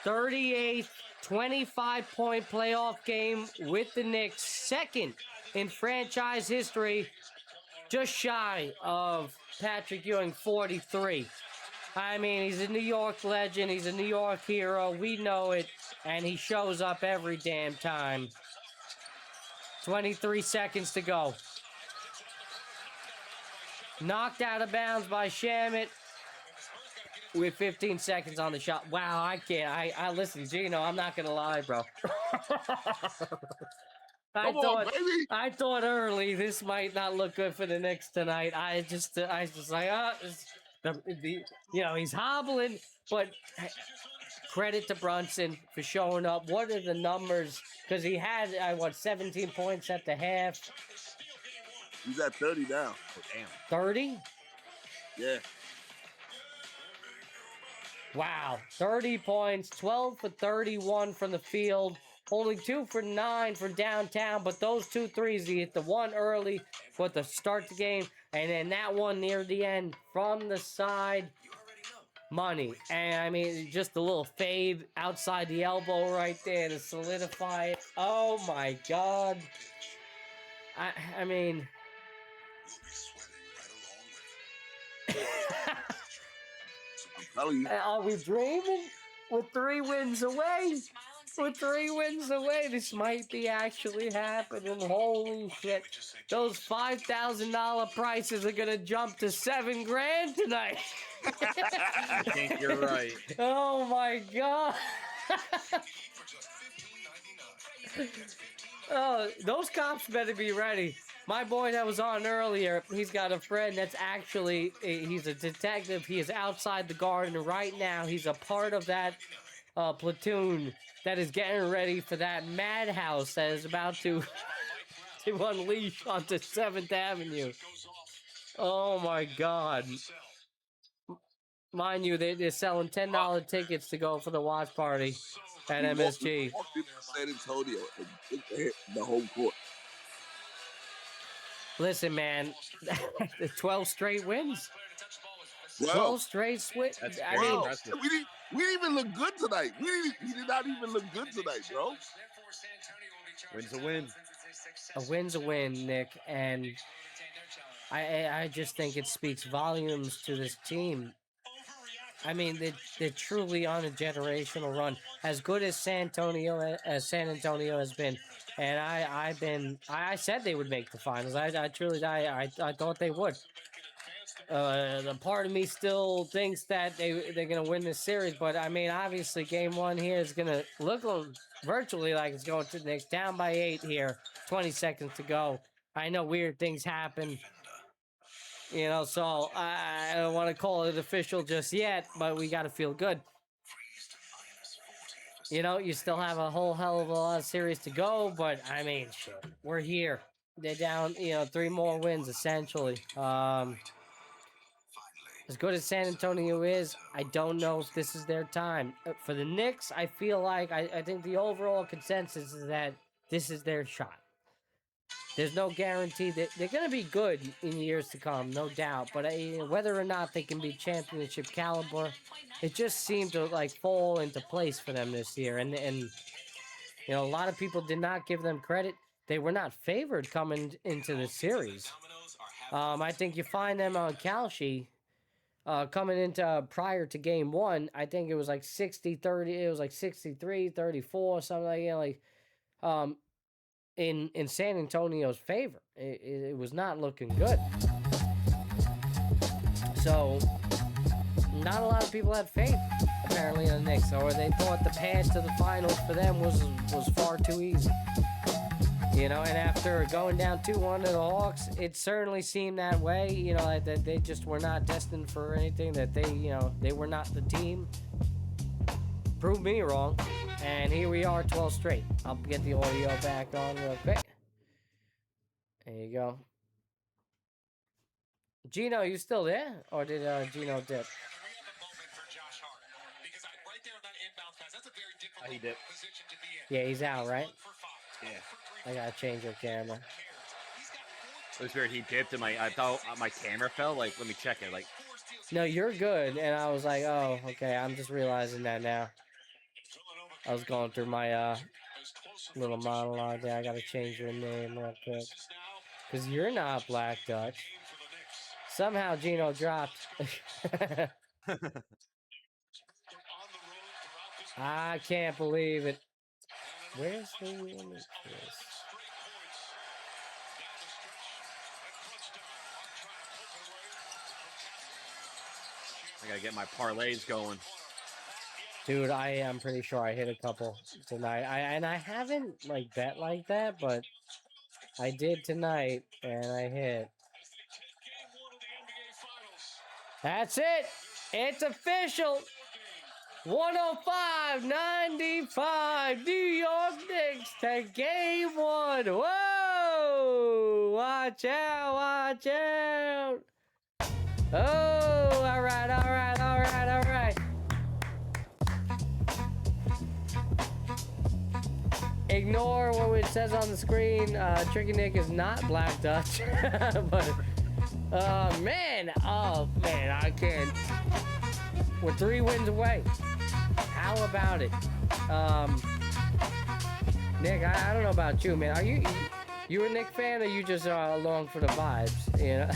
38th 25-point playoff game with the Knicks, second in franchise history, just shy of Patrick Ewing, 43. I mean, he's a New York legend. He's a New York hero. We know it, and he shows up every damn time. 23 seconds to go. Knocked out of bounds by Shamit with 15 seconds on the shot. Wow, I can't. I listen, Gino, I'm not going to lie, bro. I thought early this might not look good for the Knicks tonight. I just like, he's hobbling, but credit to Brunson for showing up. What are the numbers? Because he had, 17 points at the half. He's at 30 now. Oh, damn. 30? Yeah. Wow, 30 points, 12 for 31 from the field, only 2 for 9 from downtown, but those 2 threes, he hit the one early for the start the game, and then that one near the end from the side, money. And I mean, just a little fade outside the elbow right there to solidify it. Oh my God. I mean... telling you. Are we dreaming? We're 3 wins away. We're 3 wins away. This might be actually happening. Holy shit. Those $5,000 prices are going to jump to $7,000 tonight. I think you're right. Oh my God. Oh, those cops better be ready. My boy that was on earlier, he's got a friend that's actually, he's a detective. He is outside the garden right now. He's a part of that platoon that is getting ready for that madhouse that is about to unleash onto 7th Avenue. Oh my God. Mind you, they're selling $10 tickets to go for the watch party at MSG. Walked into San Antonio and took the home court. Listen, man, 12 straight wins. 12 Well, straight wins. That's I very mean, impressive. we didn't even look good tonight. We did not even look good tonight, bro. Win's a win. a win's a win, Nick, and I just think it speaks volumes to this team. I mean, they're truly on a generational run. As good as San Antonio has been, and I said they would make the finals. I truly thought they would. The part of me still thinks that they're gonna win this series, but I mean, obviously, game 1 here is gonna look virtually like it's going to the Knicks. Down by 8 here, 20 seconds to go. I know weird things happen. You know, so I don't want to call it official just yet, but we got to feel good. You know, you still have a whole hell of a lot of series to go, but I mean, shit, we're here. They're down, 3 more wins, essentially. As good as San Antonio is, I don't know if this is their time. For the Knicks, I feel like, I think the overall consensus is that this is their shot. There's no guarantee that they're going to be good in years to come, no doubt. But whether or not they can be championship caliber, it just seemed to fall into place for them this year. And a lot of people did not give them credit. They were not favored coming into the series. I think you find them on Kalshi coming into prior to game 1. I think it was 60-30. It was 63-34, something like that. In San Antonio's favor. It was not looking good. So, not a lot of people had faith, apparently, in the Knicks, or they thought the path to the finals for them was far too easy. And after going down 2-1 to the Hawks, it certainly seemed that way, that they just were not destined for anything, that they were not the team. Prove me wrong. And here we are, 12 straight. I'll get the audio back on real quick. There you go. Gino, you still there? Or did Gino dip? He did. Yeah, he's out, right? Yeah. I gotta change your camera. It was weird. He dipped and I thought my camera fell. Let me check it. No, you're good. And I was like, oh, okay. I'm just realizing that now. I was going through my little monologue there. I gotta change your name real quick. Because you're not Black Dutch. Somehow Gino dropped. I can't believe it. Where's the image? I gotta get my parlays going. Dude, I am pretty sure I hit a couple tonight. I haven't bet like that, but I did tonight, and I hit. That's it. It's official. 105-95. New York Knicks take game 1. Whoa! Watch out! Watch out! Oh, all right. Ignore what it says on the screen. Tricky Nick is not Black Dutch. But, man, I can't. We're 3 wins away. How about it? Nick, I don't know about you, man. Are you a Nick fan, or you just along for the vibes? You know.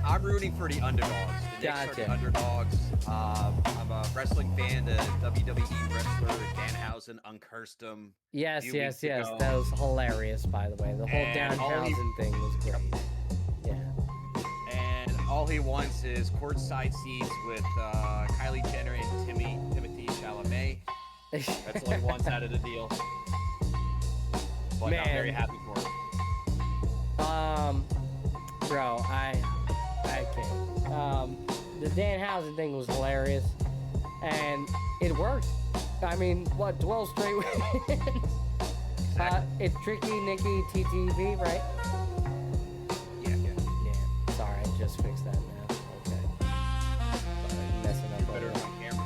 I'm rooting for the underdogs. The Knicks are the underdogs. I'm a wrestling fan. The WWE wrestler Danhausen uncursed him. Yes. That was hilarious, by the way. The whole Danhausen thing was great. Yeah. And all he wants is courtside seats with Kylie Jenner and Timothy Chalamet. That's all he wants out of the deal. But Man. I'm very happy for him. Bro, I can't. The Danhausen thing was hilarious, and it worked. I mean, what, 12 straight wins? It's Tricky, Nicky, TTV, right? Yeah. Yeah. Sorry, I just fixed that now. Okay. Sorry, messing up. Better on camera.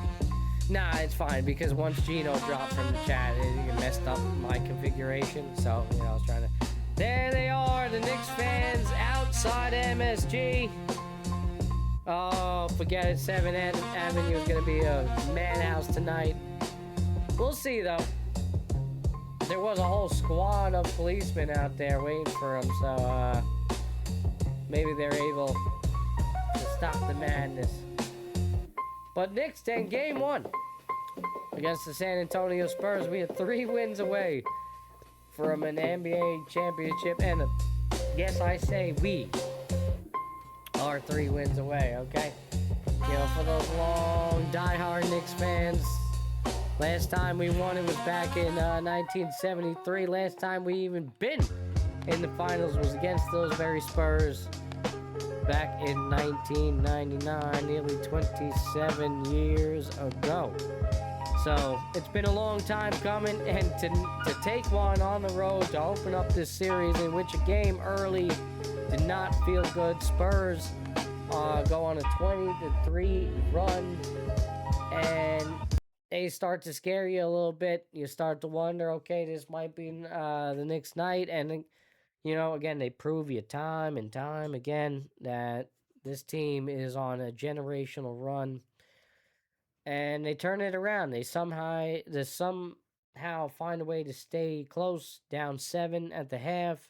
Nah, it's fine, because once Gino dropped from the chat, it messed up my configuration. So, I was trying to... There they are, the Knicks fans outside MSG. Oh, forget it. 7th Avenue is going to be a madhouse tonight. We'll see, though. There was a whole squad of policemen out there waiting for him, so maybe they're able to stop the madness. But Knicks, then, game 1 against the San Antonio Spurs. We are 3 wins away from an NBA championship, and yes, I say we are 3 wins away, okay? For those long, diehard Knicks fans, last time we won it was back in 1973. Last time we even been in the finals was against those very Spurs back in 1999, nearly 27 years ago. So it's been a long time coming, and to take one on the road to open up this series, in which a game early did not feel good. Spurs go on a 20-3 run, and they start to scare you a little bit. You start to wonder, okay, this might be the Knicks' night, and again, they prove you time and time again that this team is on a generational run. And they turn it around. They somehow find a way to stay close, down 7 at the half.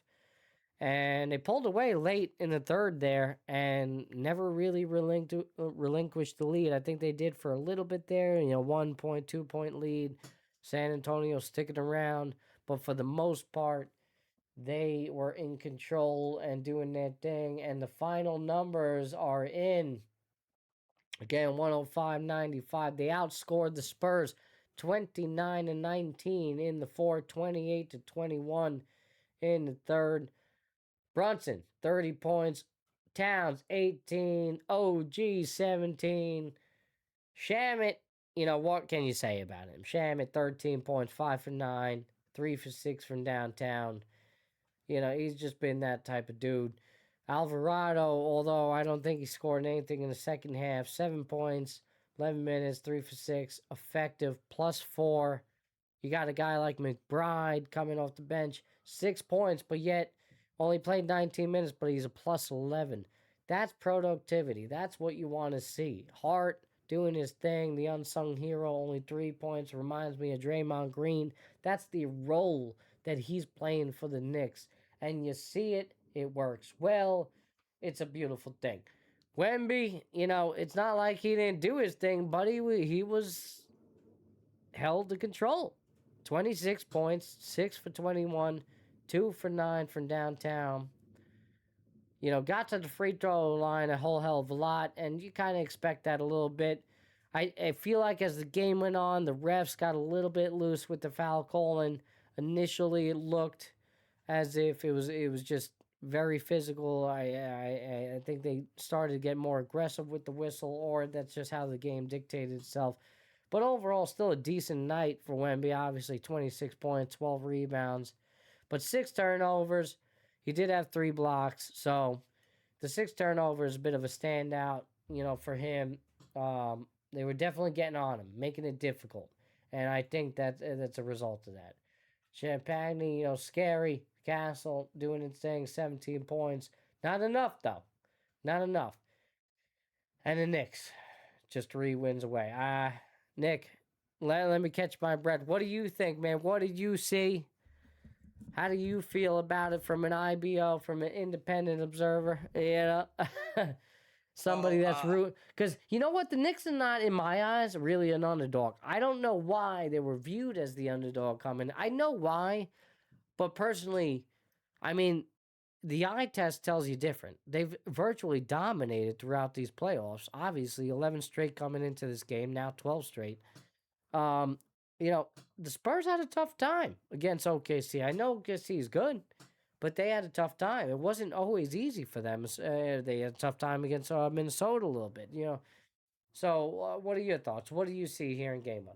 And they pulled away late in the third there and never really relinquished the lead. I think they did for a little bit there, 1 point, 2 point lead. San Antonio sticking around. But for the most part, they were in control and doing their thing. And the final numbers are in. Again, 105-95. They outscored the Spurs 29-19 in the fourth, 28-21 in the third. Brunson, 30 points. Towns, 18. OG, 17. Shamet, what can you say about him? Shamet, 13 points, 5 for 9, 3 for 6 from downtown. He's just been that type of dude. Alvarado, although I don't think he scored anything in the second half, 7 points, 11 minutes, 3 for 6, effective, +4. You got a guy like McBride coming off the bench, 6 points, but yet only played 19 minutes, but he's a +11. That's productivity. That's what you want to see. Hart doing his thing, the unsung hero, only 3 points, reminds me of Draymond Green. That's the role that he's playing for the Knicks, and you see it. It works well. It's a beautiful thing. Wemby, it's not like he didn't do his thing, but he was held to control. 26 points, 6 for 21, 2 for 9 from downtown. Got to the free throw line a whole hell of a lot, and you kind of expect that a little bit. I feel like as the game went on, the refs got a little bit loose with the foul calling. Initially, it looked as if it was just very physical. I think they started to get more aggressive with the whistle, or that's just how the game dictated itself. But overall, still a decent night for Wemby. Obviously, 26 points, 12 rebounds, but 6 turnovers. He did have 3 blocks, so the 6 turnovers is a bit of a standout, for him. They were definitely getting on him, making it difficult, and I think that's a result of that. Champagne, scary. Castle doing its thing, 17 points. Not enough, though. Not enough. And the Knicks, just 3 wins away. Nick, let me catch my breath. What do you think, man? What did you see? How do you feel about it from an IBO, from an independent observer? Somebody that's root. Because you know what? The Knicks are not, in my eyes, really an underdog. I don't know why they were viewed as the underdog coming. I know why, but personally, I mean, the eye test tells you different. They've virtually dominated throughout these playoffs. Obviously, 11 straight coming into this game, now 12 straight. Um, the Spurs had a tough time against OKC. I know OKC is good, but they had a tough time. It wasn't always easy for them. They had a tough time against Minnesota a little bit, So, what are your thoughts? What do you see here in Game 1?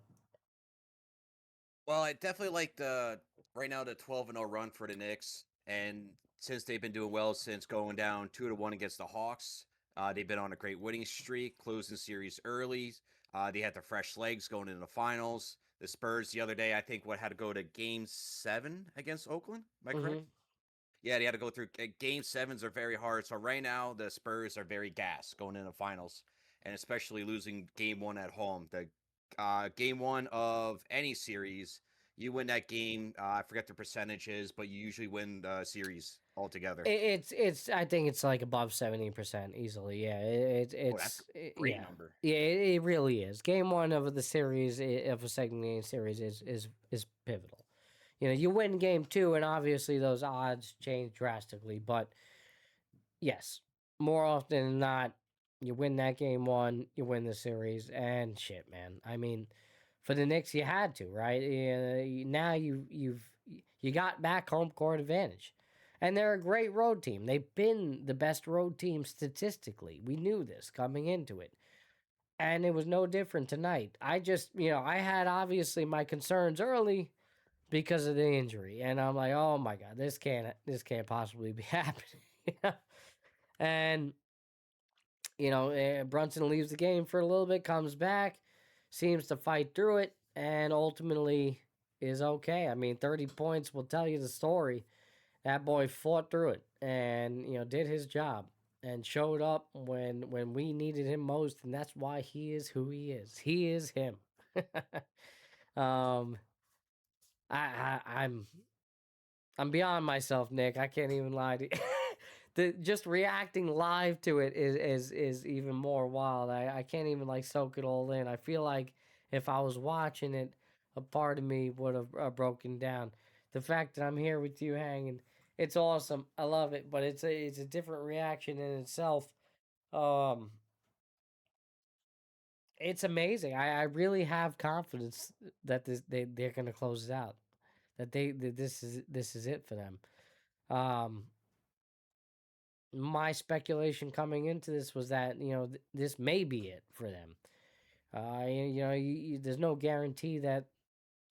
Well, I definitely like right now the 12-0 run for the Knicks, and since they've been doing well since going down 2-1 against the Hawks, they've been on a great winning streak, closing series early. They had the fresh legs going into the finals. The Spurs the other day, I think, had to go to Game 7 against Oakland. Am I correct? Yeah, they had to go through Game 7s are very hard. So right now, the Spurs are very gassed going into the finals, and especially losing Game 1 at home. The Game 1 of any series, you win that game. I forget the percentages, but you usually win the series altogether. It's. I think it's like above 70% easily. Yeah, That's a great number. Yeah, it really is. Game 1 of the series, of a second game series, is pivotal. You win Game 2, and obviously those odds change drastically. But yes, more often than not, you win that Game 1, you win the series, and shit, man. I mean, for the Knicks, you had to, right? Now you got back home court advantage, and they're a great road team. They've been the best road team statistically. We knew this coming into it, and it was no different tonight. I just, I had obviously my concerns early because of the injury, and I'm like, oh my god, this can't possibly be happening. And Brunson leaves the game for a little bit, comes back, seems to fight through it, and ultimately is okay. I mean, 30 points will tell you the story. That boy fought through it and did his job and showed up when we needed him most, and that's why he is who he is. He is him. I'm beyond myself, Nick. I can't even lie to you. Just reacting live to it is even more wild. I can't even soak it all in. I feel like if I was watching it, a part of me would have broken down. The fact that I'm here with you hanging, it's awesome. I love it, but it's a different reaction in itself. It's amazing. I really have confidence that they're going to close it out. That this is it for them. My speculation coming into this was that this may be it for them. There's no guarantee that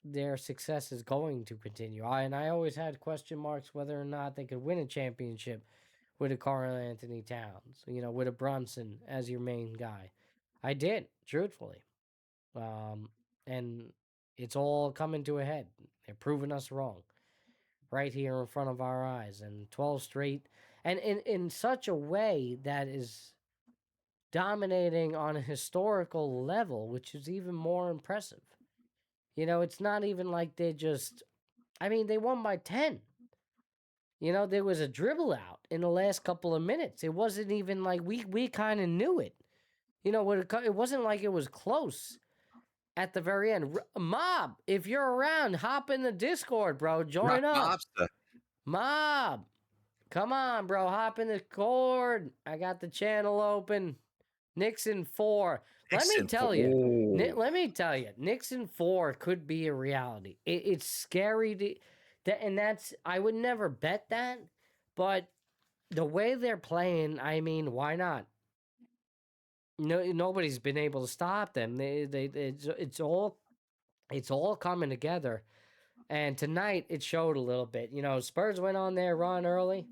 their success is going to continue. I always had question marks whether or not they could win a championship with a Karl Anthony Towns, with a Brunson as your main guy. I did, truthfully. And it's all coming to a head. They're proving us wrong right here in front of our eyes. And 12 straight, and in such a way that is dominating on a historical level, which is even more impressive. It's not even like they just, they won by 10. There was a dribble out in the last couple of minutes. It wasn't even like we kind of knew it. It wasn't like it was close at the very end. Mob, if you're around, hop in the Discord, bro. Join up. Mob, come on, bro. Hop in the Discord. I got the channel open. Nixon 4. Let me tell you, Nixon 4 could be a reality. It's scary I would never bet that, but the way they're playing, why not? Nobody's been able to stop them. It's all coming together, and tonight it showed a little bit. Spurs went on their run early.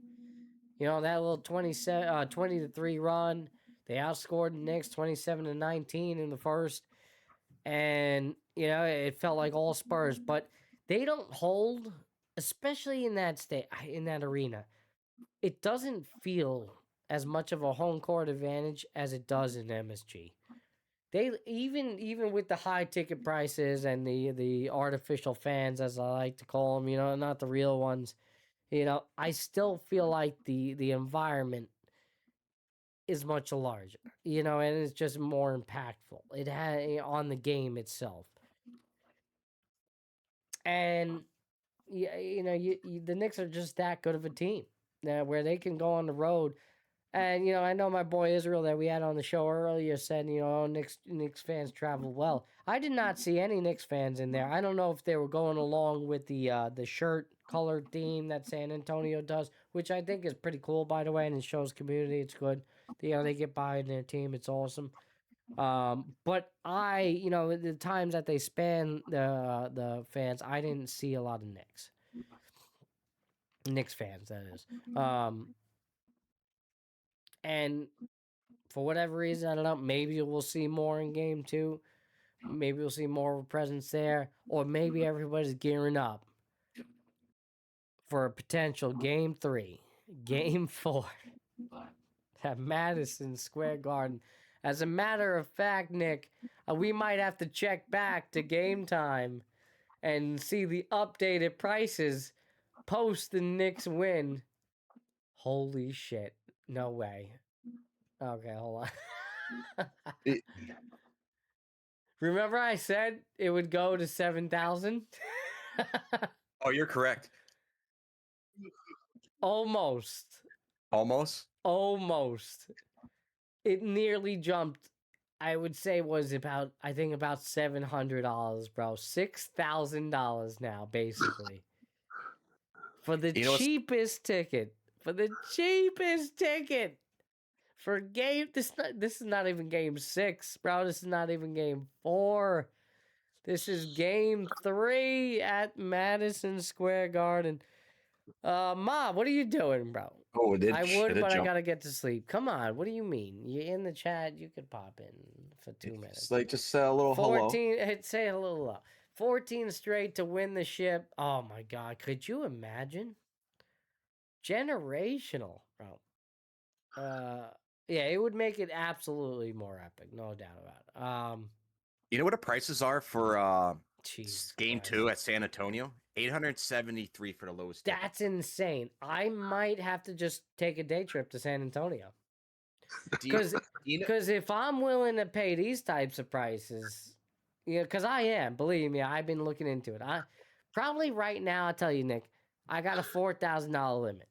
That little 20-3 run. They outscored the Knicks 27-19 in the first, and it felt like all Spurs. But they don't hold, especially in that in that arena. It doesn't feel as much of a home court advantage as it does in MSG. They even with the high ticket prices and the artificial fans, as I like to call them, not the real ones. I still feel like the environment is much larger, and it's just more impactful. It had on the game itself, and the Knicks are just that good of a team where they can go on the road. And I know my boy Israel that we had on the show earlier said, Knicks fans travel well. I did not see any Knicks fans in there. I don't know if they were going along with the shirt color theme that San Antonio does, which I think is pretty cool, by the way, and it shows community. It's good. They get behind their team. It's awesome. But the times that they span the fans, I didn't see a lot of Knicks fans. That is. And for whatever reason, I don't know. Maybe we'll see more in game 2. Maybe we'll see more of a presence there, or maybe everybody's gearing up for a potential game 3, game 4 at Madison Square Garden. As a matter of fact, Nick, we might have to check back to game time and see the updated prices post the Knicks win. Holy shit. No way. Okay, hold on. Remember I said it would go to 7,000? Oh, you're correct. Almost. Almost. It nearly jumped. I would say was about $700, bro. $6,000 now, basically. For the cheapest ticket. For game this is not even game 6, bro. This is not even game 4. This is game 3 at Madison Square Garden. Ma, what are you doing, bro? Oh, I would, but I gotta get to sleep. Come on, what do you mean? You're in the chat. You could pop in for 2 minutes. It's like just a little 14. Say a little hello. 14 straight to win the ship. Oh my God, could you imagine? Generational, bro. Yeah, it would make it absolutely more epic, no doubt about it. You know what the prices are for game Christ. 2 at San Antonio? $873 for the lowest ticket. That's insane. I might have to just take a day trip to San Antonio. Because if I'm willing to pay these types of prices, because I am, believe me, I've been looking into it. I probably right now, I'll tell you, Nick, I got a $4,000 limit.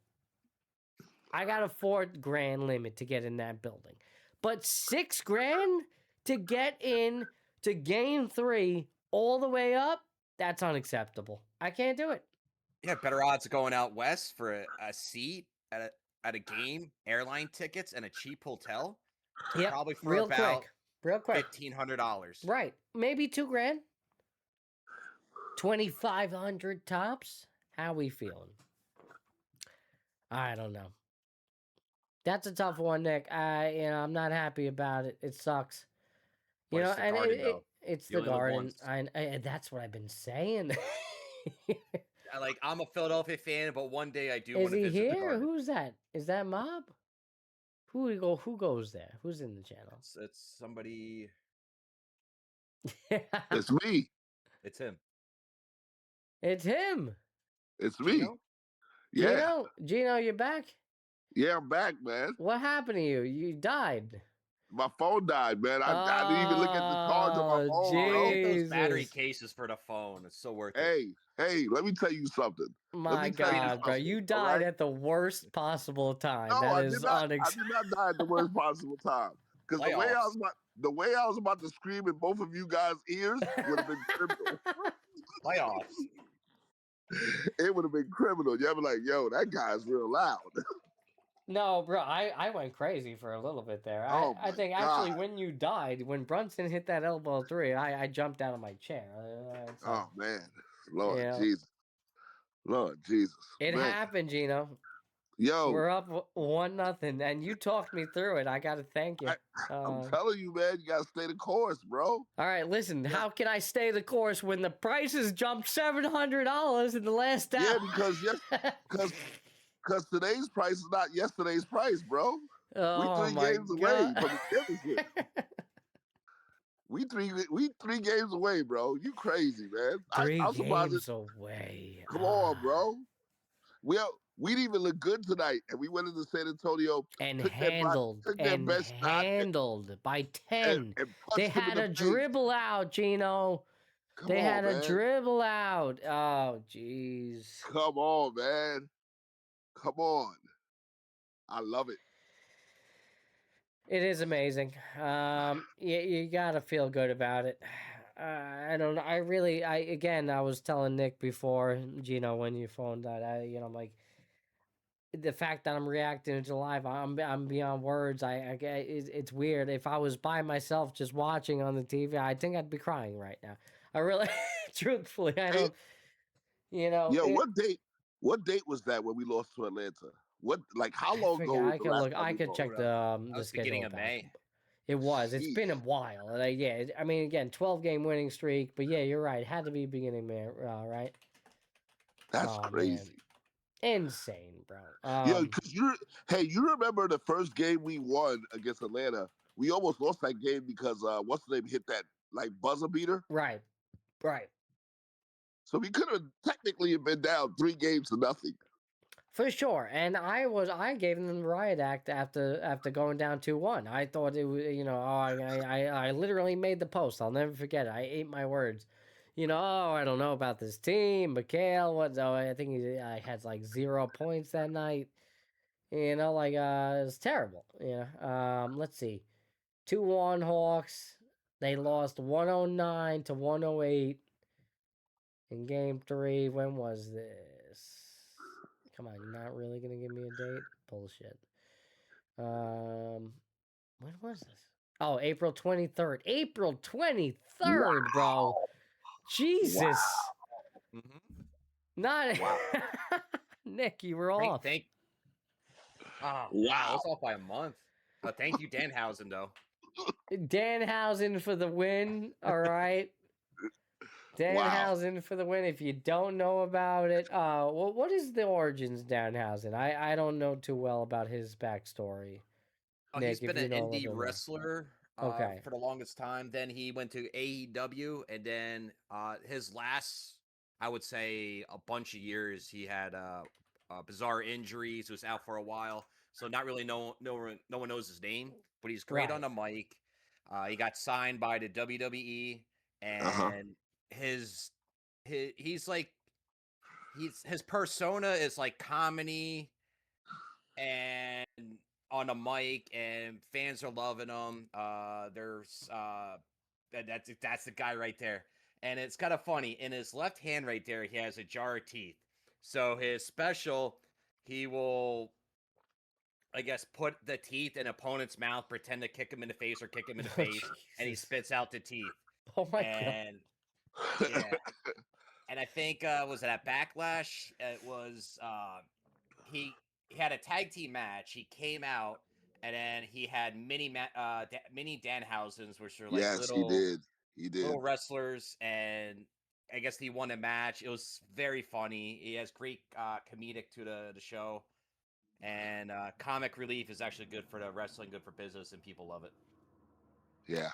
I got a $4,000 limit to get in that building. But $6,000 to get in to game 3 all the way up, that's unacceptable. I can't do it. Yeah, better odds of going out west for a seat at a game, airline tickets, and a cheap hotel. Yeah, probably for real about quick. $1,500. Right, maybe $2,000. 2,500 tops. How we feeling? I don't know. That's a tough one, Nick. I'm not happy about it. It sucks. It's the Garden, it's the Garden. That's what I've been saying. I'm a Philadelphia fan, but one day I do want Is to he visit the here? Garden. Who's that? Is that Mob? Who goes there? Who's in the channel? It's somebody. It's me. It's him. It's him. It's me. Gino? Yeah. Gino, you're back? Yeah, I'm back, man. What happened to you? You died. My phone died, man. I didn't even look at the charge on my phone, bro. Get those battery cases for the phone. It's so worth it. Hey, let me tell you something. My God, bro. You died at the worst possible time. No, That I is did not die at the worst possible time. Because the way I was about to scream in both of you guys' ears would have been criminal. Playoffs. It would have been criminal. You'd be like, yo, that guy's real loud. No, bro, I went crazy for a little bit there. I think actually when you died, when Brunson hit that elbow 3, I jumped out of my chair. Oh man, Lord Jesus. It happened, Gino. Yo, We're up 1-0, and you talked me through it. I got to thank you. I'm telling you, man, you gotta stay the course, bro. All right, listen. How can I stay the course when the prices jumped $700 in the last hour? Yeah, because today's price is not yesterday's price, bro. We Oh 3 my games away god. from the championship. We three games away, bro. You crazy, man. Three I'm surprised. games away. Come on, bro. We didn't even look good tonight, and we went into San Antonio, And took their best shot, handled by and, 10. and They punched them in had the a face. dribble out, Gino. Come They on, had a man. dribble out. Oh, jeez. Come on, man. Come on. I love it. It is amazing. You gotta feel good about it. I don't know. I was telling Nick before, Gino, when you phoned that, I'm like, the fact that I'm reacting to live, I'm beyond words. It's weird. If I was by myself just watching on the TV, I think I'd be crying right now. I really, truthfully, I Hey, don't. You know, yo, what date was that when we lost to Atlanta? Like how I long ago forget. was I the could last look. time I we could lost? check That the was beginning schedule of back. May. It was. It's Jeez. been a while. Yeah. I mean, again, 12-game winning streak. But yeah, you're right. It had to be beginning, man. Right? That's Oh man, crazy. insane, bro. Yo, because you remember the first game we won against Atlanta? We almost lost that game because what's the name hit that like buzzer beater. Right. So we could have technically been down 3 games to nothing. For sure, and I gave them the riot act after going down 2-1. I thought it was I literally made the post. I'll never forget it. I ate my words. I don't know about this team. Mikhail, I think he had like 0 points that night. It was terrible. Let's see, 2-1 Hawks. They lost 109 to 108 in game 3. When was this? Come on, you're not really gonna give me a date? Bullshit. When was this? Oh, April 23rd. April 23rd, bro. Jesus. Mm-hmm. Not Nick, you were off. Wow, Wow. it's off by a month. Thank you, Danhausen, though. Danhausen for the win. All right. Danhausen for the win. If you don't know about it, what is the origins Danhausen? I don't know too well about his backstory. Nick, He's been if you an know a little indie bit more. wrestler Okay. for the longest time. Then he went to AEW, and then his last, I would say, a bunch of years, he had bizarre injuries. He was out for a while, so not really no one knows his name, but he's great on the mic. He got signed by the WWE, and he's like his persona is like comedy and on a mic, and fans are loving him. That's the guy right there, and it's kind of funny. In his left hand right there, he has a jar of teeth. So his special, he will, I guess, put the teeth in opponent's mouth, pretend to kick him in the face or kick him in the face, and he spits out the teeth. Oh my god. And yeah, and I think was it at Backlash? It was he had a tag team match. He came out, and then he had mini Danhausens, which are like Yes, he did. He did. little wrestlers, and I guess he won a match. It was very funny. He has great comedic to the show, and comic relief is actually good for the wrestling, good for business, and people love it. Yeah.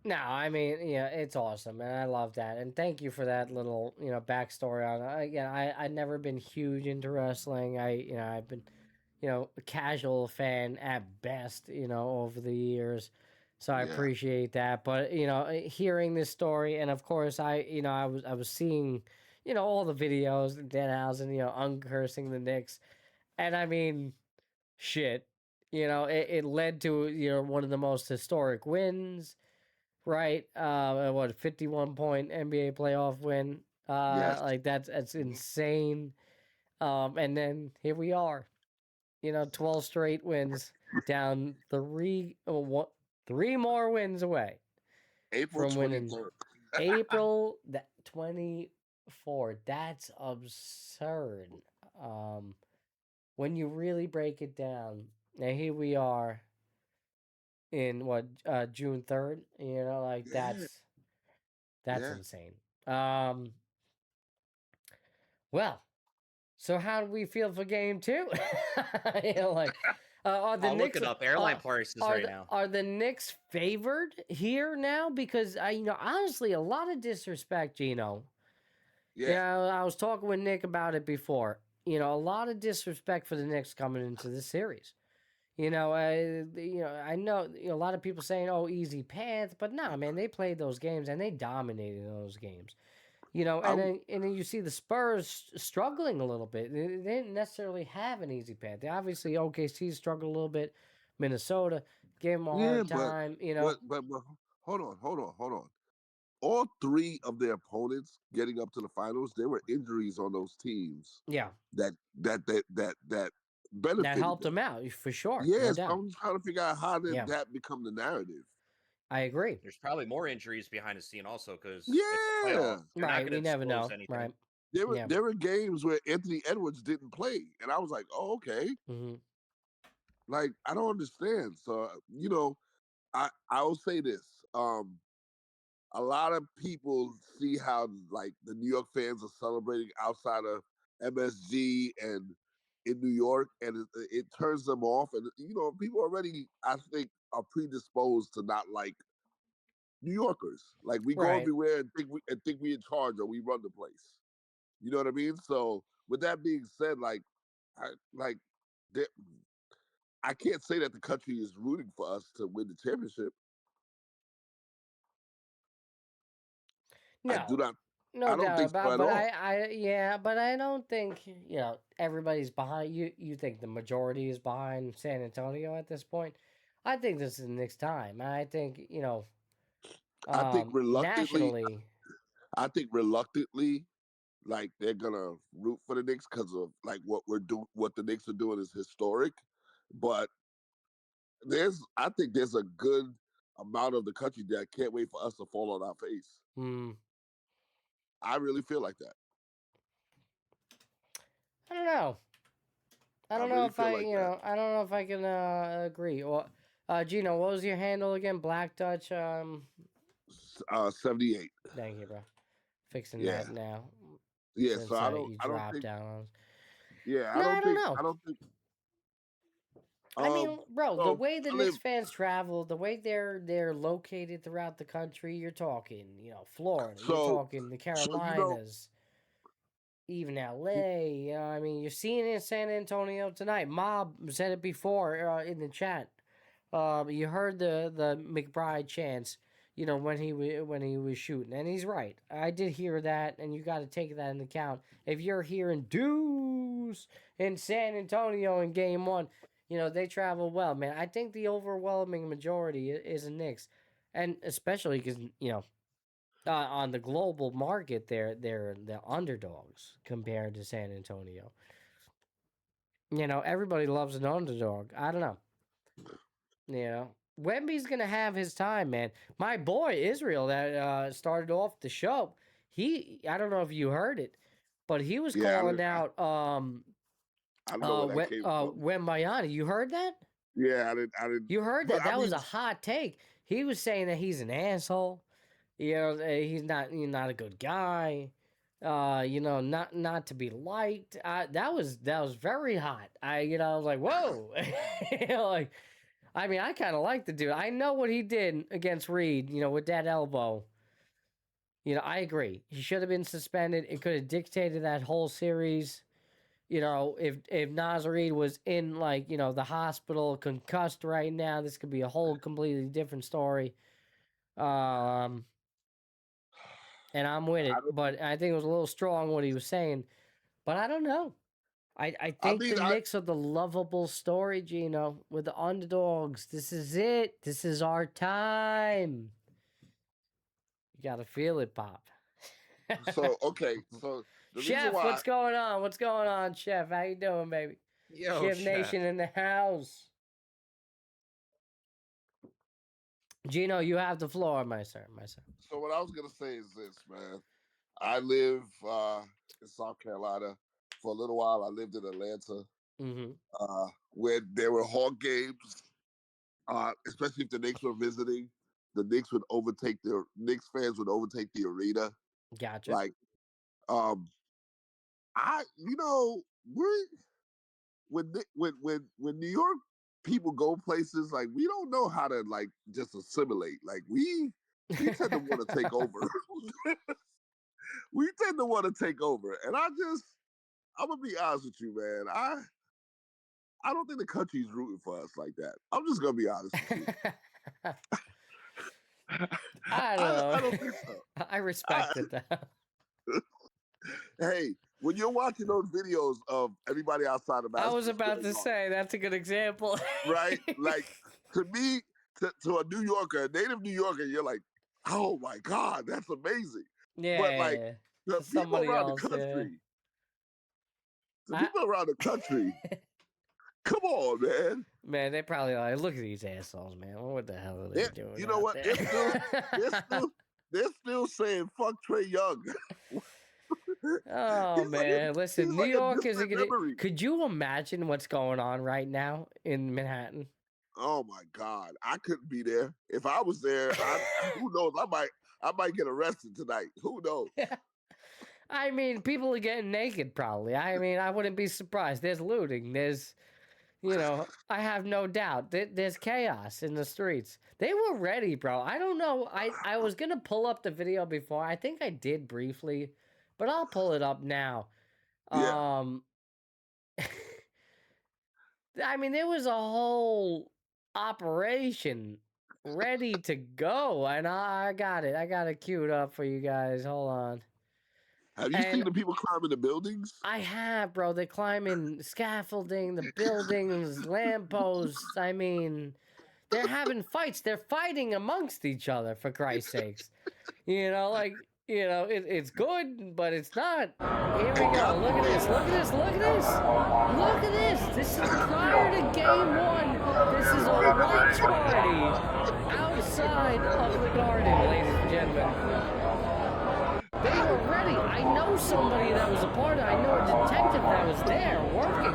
No, I mean, yeah, it's awesome, and I love that. And thank you for that little, backstory on it. Again, I've never been huge into wrestling. I've been, a casual fan at best, over the years. So I Yeah. appreciate that. But hearing this story, and of course, I was seeing, all the videos, Danhausen, uncursing the Knicks, and I mean, shit, it led to one of the most historic wins. Right, what 51-point NBA playoff win? Yes. Like that's insane. And then here we are, 12 straight wins, down three more wins away April from winning 24th. April 24th. That's absurd. Um, when you really break it down, now here we are in what June 3rd. You know, like Yeah, that's yeah. insane. Um, well, so how do we feel for game two? You know, like are the I'll look Knicks it up. Airline prices right now. are the Knicks favored here now? Because you know, honestly, a lot of disrespect, Gino. Yeah. Yeah, I was talking with Nick about it before. You know, a lot of disrespect for the Knicks coming into this series. I know a lot of people saying, "Oh, easy path," but no, man, they played those games and they dominated those games. You know, I and then you see the Spurs struggling a little bit. They didn't necessarily have an easy path. They obviously OKC struggled a little bit. Minnesota gave them a yeah, hard time. You know, but hold on. All three of their opponents getting up to the finals, there were injuries on those teams yeah, that that that benefited helped them. them out for sure, no Yes, doubt. I'm trying to figure out how did Yeah, that become the narrative. I agree. There's probably more injuries behind the scene also because it's the Yeah, playoffs. They're not Right, going to we never disclose know. anything. Right. Yeah. there were games where Anthony Edwards didn't play, and I was like, oh, okay. Hmm. Like I don't understand. So I will say this. A lot of people see how like the New York fans are celebrating outside of MSG and in New York, and it turns them off. And people already, I think, are predisposed to not like New Yorkers. Like we go Right. everywhere and think we in charge or we run the place. You know what I mean? So with that being said, I like there- I can't say that the country is rooting for us to win the championship. I do No, not. no I don't doubt think so about. at But all. yeah, but I don't think everybody's behind you. You think the majority is behind San Antonio at this point? I think this is the next time. I think I think reluctantly. nationally, I think reluctantly, like they're gonna root for the Knicks because of like what the Knicks are doing is historic. But I think there's a good amount of the country that can't wait for us to fall on our face. hmm, I really feel like that. I don't know. I I don't know really if feel like that. I don't know if I can agree. Or Gino, what was your handle again? Black Dutch. 78. Thank you, bro. Fixing Yeah, that now yeah. So since you I don't dropped think. down on us. Yeah, No, I don't know. I don't think. I mean, bro, the So way the I Knicks live. fans travel, the way they're located throughout the country, you're talking, Florida, you're So talking the so Carolinas, even LA. I mean, you're seeing it in San Antonio tonight. Mob said it before in the chat. You heard the McBride chants, when he was shooting, and he's right. I did hear that, and you got to take that into account. If you're hearing Deuce in San Antonio in Game One, they travel well, man. I think the overwhelming majority is the Knicks, and especially because on the global market, they're the underdogs compared to San Antonio. Everybody loves an underdog. I don't know. Wemby's gonna have his time, man. My boy Israel that started off the show. I don't know if you heard it, but he was Yeah, calling out I don't know where that came from. Wembayani. You heard that? Yeah, I didn't. You heard But that? I That was mean, a hot take. He was saying that he's an asshole. He's not a good guy. Not to be liked. That was very hot. I was like, whoa. Like, I mean, I kind of like the dude. I know what he did against Reed, with that elbow. I agree. He should have been suspended. It could have dictated that whole series. If Nas Reed was in the hospital concussed right now, this could be a whole completely different story. Um, and I'm with I it, don't. but I think it was a little strong what he was saying. But I don't know. I I think mean, the Knicks are the lovable story, Gino, with the underdogs. This is it. This is our time. You gotta feel it, Pop. so okay. So the reason Chef, why. what's going on? What's going on, Chef? How you doing, baby? Yo, Chef chef. Nation in the house. Gino, you have the floor, my sir. My sir. So what I was gonna say is this, man. I live in South Carolina. For a little while, I lived in Atlanta. Mm-hmm. when there were Hawk games, especially if the Knicks were visiting, the Knicks fans would overtake the arena. Gotcha. Like, um, you know, when New York people go places, like we don't know how to like just assimilate. Like we tend to want to take over. We tend to want to take over, and I'm gonna be honest with you, man. I don't think the country's rooting for us like that. I'm just gonna be honest with you. I don't know. I don't think so. I respect it though. Hey, when you're watching those videos of everybody outside of I Madison was about Square to Garden, say that's a good example. right? Like to me, to a New Yorker, a native New Yorker, you're like, oh my God, that's amazing. But like Yeah. the To people somebody around the else, yeah. country, come on, man. Man, they probably like, look at these assholes, man. What the hell are they doing? You know out what? there? They're still saying fuck Trey Young. Oh man, listen, he's New like a York is distant gonna. memory. Could you imagine what's going on right now in Manhattan? Oh my God, I couldn't be there. If I was there, who knows? I might get arrested tonight. Who knows? I mean, people are getting naked, probably. I mean, I wouldn't be surprised. There's looting. There's, I have no doubt. There's chaos in the streets. They were ready, bro. I don't know. I was gonna pull up the video before. I think I did briefly, but I'll pull it up now. Yeah. I mean, there was a whole operation ready to go, and I got it. I got it queued up for you guys. Hold on. Have you seen the people climbing the buildings? I have, bro. They climbing scaffolding, the buildings, lampposts. I mean, they're having fights. They're fighting amongst each other, for Christ's sakes. It's good, but it's not. Here we go. Look at this. Look at this. Look at this. Look at this. This is prior to game one. This is a watch party outside of the Garden, ladies and gentlemen. They were ready. I know somebody that was a part of it. I know a detective that was there working.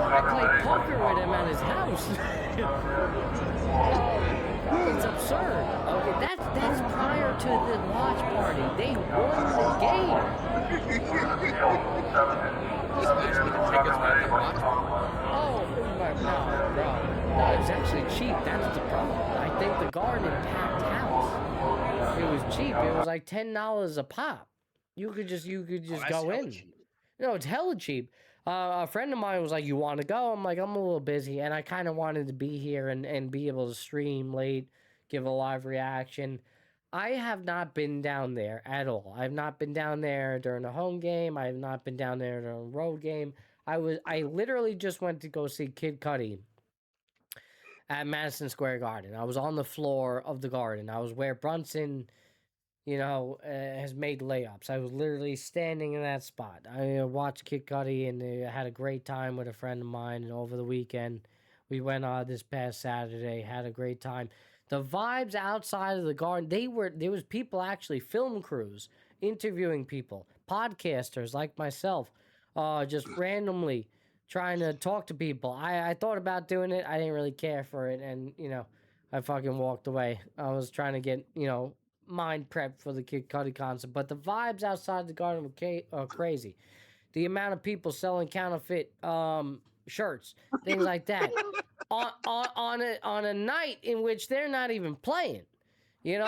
I played poker with him at his house. It's absurd. Okay, that's prior to the watch party. They won the game. Oh, no, bro. No, it was actually cheap. That's the problem. I think the Garden packed house. It was cheap. It was like $10 a pop. You could just go in. Cheap. No, it's hella cheap. A friend of mine was like, "You want to go?" I'm like, "I'm a little busy," and I kind of wanted to be here and be able to stream late, give a live reaction. I have not been down there at all. I've not been down there during a home game. I have not been down there during a road game. I literally just went to go see Kid Cudi at Madison Square Garden. I was on the floor of the Garden. I was where Brunson, has made layups. I was literally standing in that spot. I watched Kid Cudi and had a great time with a friend of mine. And over the weekend, we went this past Saturday, had a great time. The vibes outside of the Garden, there was people actually, film crews, interviewing people, podcasters like myself, just randomly trying to talk to people. I thought about doing it. I didn't really care for it. And, I fucking walked away. I was trying to get, mind prep for the Kid Cudi concert. But the vibes outside the Garden were crazy. The amount of people selling counterfeit shirts, things like that, on a night in which they're not even playing. It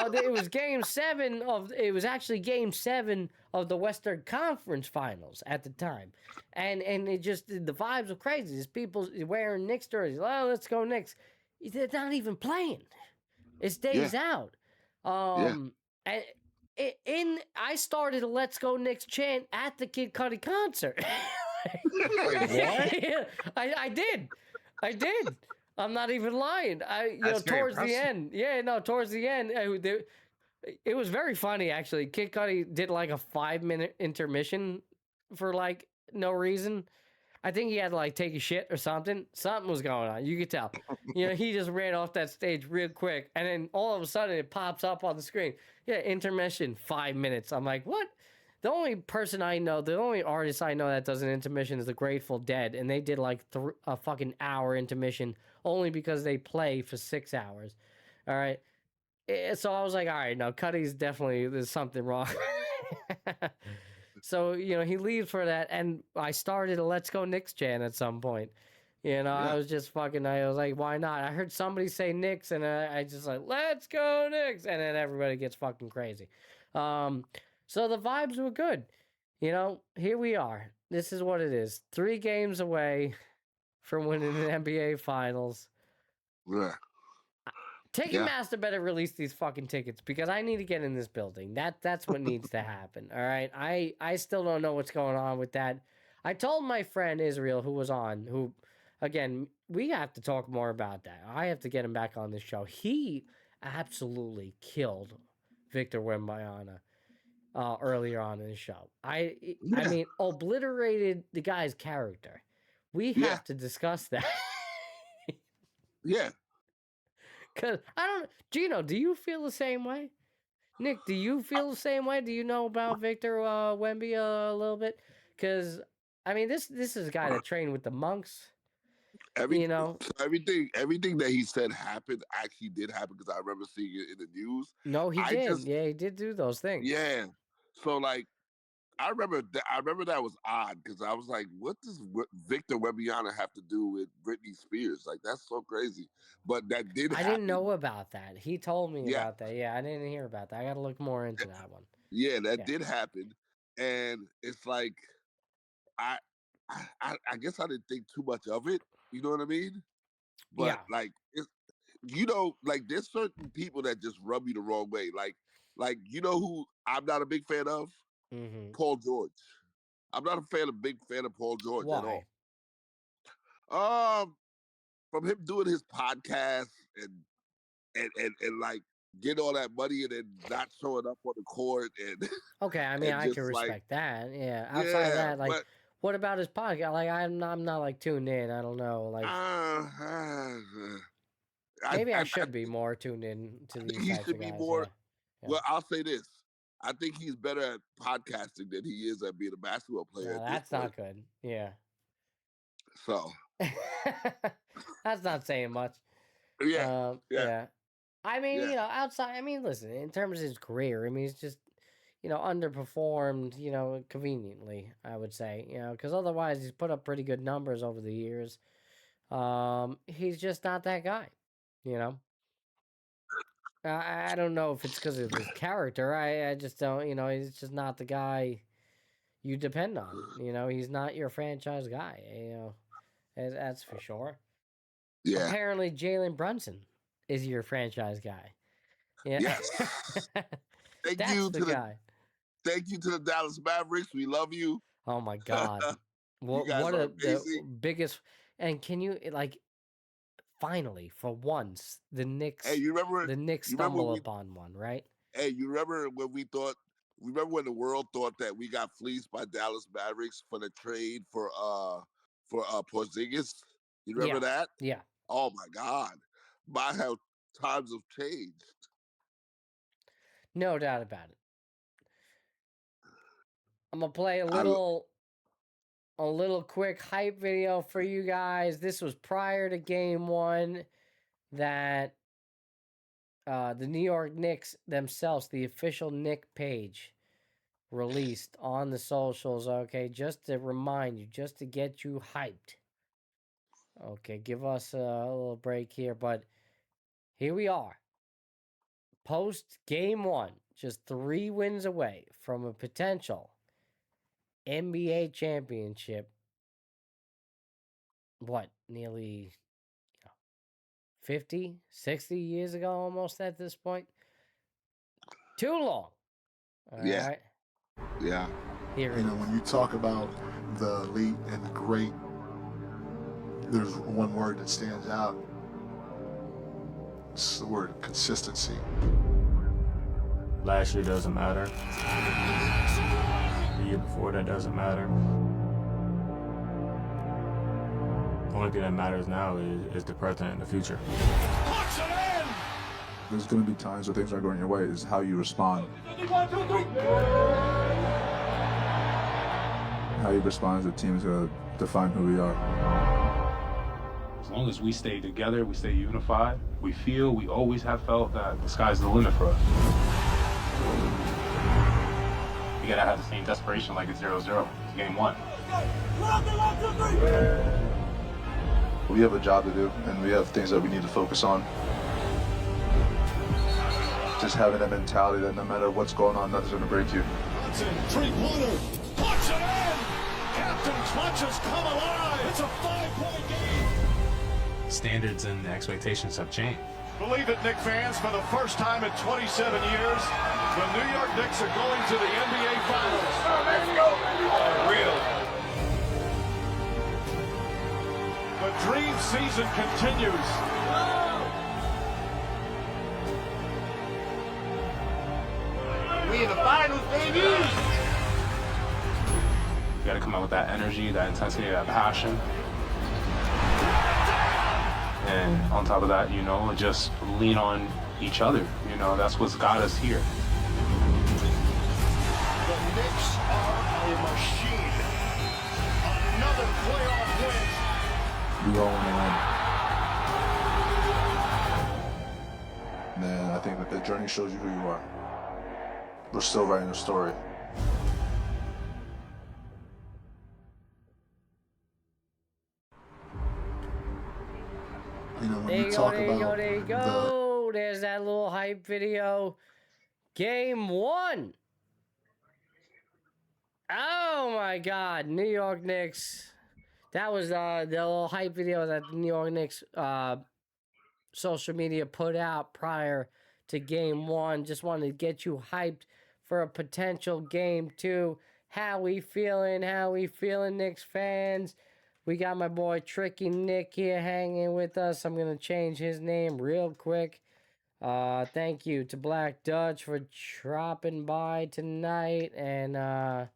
was actually game 7 of the Western Conference Finals at the time. And it just, the vibes were crazy. There's people wearing Knicks jerseys. Oh, let's go Knicks. They're not even playing. It's days out. And I started a Let's Go Knicks chant at the Kid Cudi concert. Yeah, I did. I'm not even lying. Towards the end. Towards the end, it was very funny actually. Kid Cudi did like a 5-minute intermission for like no reason. I think he had to like take a shit or something. Something was going on. You could tell. He just ran off that stage real quick, and then all of a sudden it pops up on the screen. Yeah, intermission, 5 minutes. I'm like, what? The only person I know, the only artist I know that does an intermission is the Grateful Dead, and they did like a fucking hour intermission only because they play for 6 hours. All right. So I was like, all right, no, Cuddy's definitely, there's something wrong. So, he leaves for that, and I started a Let's Go Knicks chant at some point. I was just fucking, I was like, why not? I heard somebody say Knicks, and I just like, let's go Knicks, and then everybody gets fucking crazy. So the vibes were good. Here we are. This is what it is. 3 games away from winning the NBA Finals. Yeah. Ticketmaster better release these fucking tickets because I need to get in this building. That's what needs to happen. All right. I still don't know what's going on with that. I told my friend Israel, who was on, who, again, we have to talk more about that. I have to get him back on this show. He absolutely killed Victor Wembanyama earlier on in the show. I mean, obliterated the guy's character. We have to discuss that. Yeah. Because Gino, do you feel the same way? Nick, do you feel the same way? Do you know about Victor Wemby a little bit? Because, I mean, this is a guy that trained with the monks. Everything that he said happened actually did happen because I remember seeing it in the news. No, he did. He did do those things. Yeah. So, like, I remember that was odd because I was like, what does Victor Wembanyama have to do with Britney Spears? Like, that's so crazy. But that did happen. I didn't know about that. He told me about that. Yeah, I didn't hear about that. I got to look more into that one. Yeah, that did happen. And it's like, I guess I didn't think too much of it. You know what I mean? But, like, it's, like, there's certain people that just rub you the wrong way. Like, who I'm not a big fan of? Mm-hmm. Paul George. I'm not a big fan of Paul George Why? at all. From him doing his podcast and like getting all that money and then not showing up on the court and okay, I mean I can respect that. Yeah. Outside of that, like what about his podcast? Like I'm not like tuned in. I don't know. Like maybe I should be more tuned in to these types of guys. More, well, I'll say this. I think he's better at podcasting than he is at being a basketball player. No, that's not good. Yeah. So. That's not saying much. Yeah. Yeah. I mean, outside, I mean, listen, in terms of his career, I mean, he's just, underperformed, conveniently, I would say, because otherwise he's put up pretty good numbers over the years. He's just not that guy, I don't know if it's because of his character. I just don't, he's just not the guy you depend on. He's not your franchise guy, that's for sure. Yeah. Apparently, Jalen Brunson is your franchise guy. Yeah. Yes. Thank you to the Dallas Mavericks. We love you. Oh my God. What the biggest, and can you finally, for once, the Knicks. Hey, you remember the Knicks stumble upon one, right? Hey, you remember when the world thought that we got fleeced by Dallas Mavericks for the trade for Porzingis? You remember that? Yeah. Oh my God. How times have changed. No doubt about it. I'm gonna play a little quick hype video for you guys. This was prior to game 1 that the New York Knicks themselves, the official Knick page, released on the socials. Okay, just to remind you, just to get you hyped. Okay, give us a little break here, but here we are. Post game 1, just 3 wins away from a potential NBA championship. What, nearly 50, 60 years ago almost at this point? Too long. All right. Yeah. Here when you talk about the elite and the great, there's one word that stands out. It's the word consistency. Last year doesn't matter. The year before that doesn't matter. The only thing that matters now is the present and the future. There's going to be times where things aren't going your way. It's how you respond. how you respond as a team is going to define who we are. As long as we stay together, we stay unified, we always have felt that the sky's the limit for us. You gotta have the same desperation like it's 0-0. It's game one. We have a job to do, and we have things that we need to focus on. Just having that mentality that no matter what's going on, nothing's going to break you. Three-pointer, puts it in! Captain Clutches come alive! It's a 5-point game! Standards and expectations have changed. Believe it, Knicks fans, for the first time in 27 years, the New York Knicks are going to the NBA Finals. Let's go! Real. The dream season continues. We in the finals, baby! You gotta come out with that energy, that intensity, that passion. And on top of that, just lean on each other. That's what's got us here. The Knicks are a machine. Another playoff win. We all want to win. Man, I think that the journey shows you who you are. We're still writing a story. When There you you go, talk there you go, about there you go. There's that little hype video. Game 1. Oh my God, New York Knicks. That was the little hype video that the New York Knicks social media put out prior to Game 1. Just wanted to get you hyped for a potential Game 2. How we feeling, Knicks fans? We got my boy Tricky Nick here hanging with us. I'm going to change his name real quick. Thank you to Black Dutch for dropping by tonight and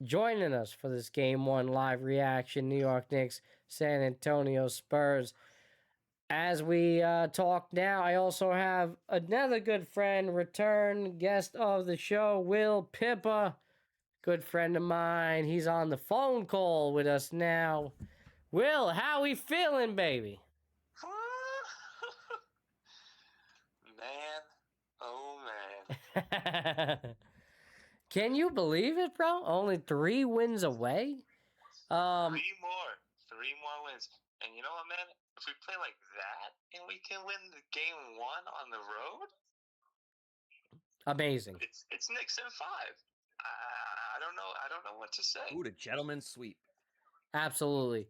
joining us for this Game 1 live reaction. New York Knicks, San Antonio Spurs. As we talk now, I also have another good friend, return guest of the show, Will Pippa. Good friend of mine. He's on the phone call with us now. Will, how we feeling, baby? Man, oh man. Can you believe it, bro? Only 3 wins away? Three more wins. And you know what, man? If we play like that and we can win the game 1 on the road, amazing. It's Knicks in 5. I don't know what to say. Ooh, the gentleman's sweep. Absolutely.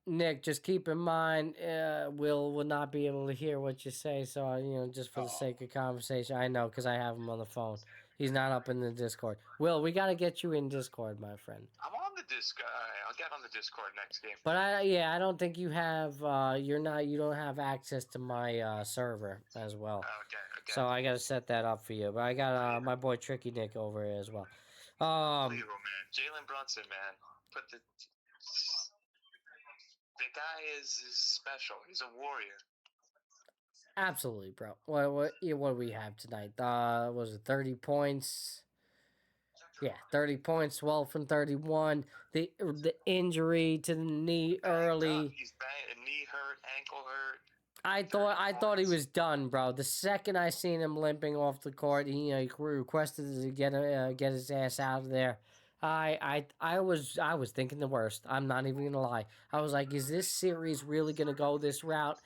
Nick, just keep in mind, Will will not be able to hear what you say, so, just for the sake of conversation, I know, because I have him on the phone. He's not up in the Discord. Will, we got to get you in Discord, my friend. I'm on the Discord. I'll get on the Discord next game. But I don't think you have, you don't have access to my server as well. Okay. So I got to set that up for you. But I got my boy Tricky Nick over here as well. Unbelievable, man. Jalen Brunson, man. The guy is special. He's a warrior. Absolutely, bro. What do we have tonight? Was it 30 points? Yeah, 30 points, 12 from 31. The injury to the knee early. He's bad. Knee hurt, ankle hurt. I thought he was done, bro. The second I seen him limping off the court, he requested to get his ass out of there. I was thinking the worst. I'm not even gonna lie. I was like, is this series really gonna go this route?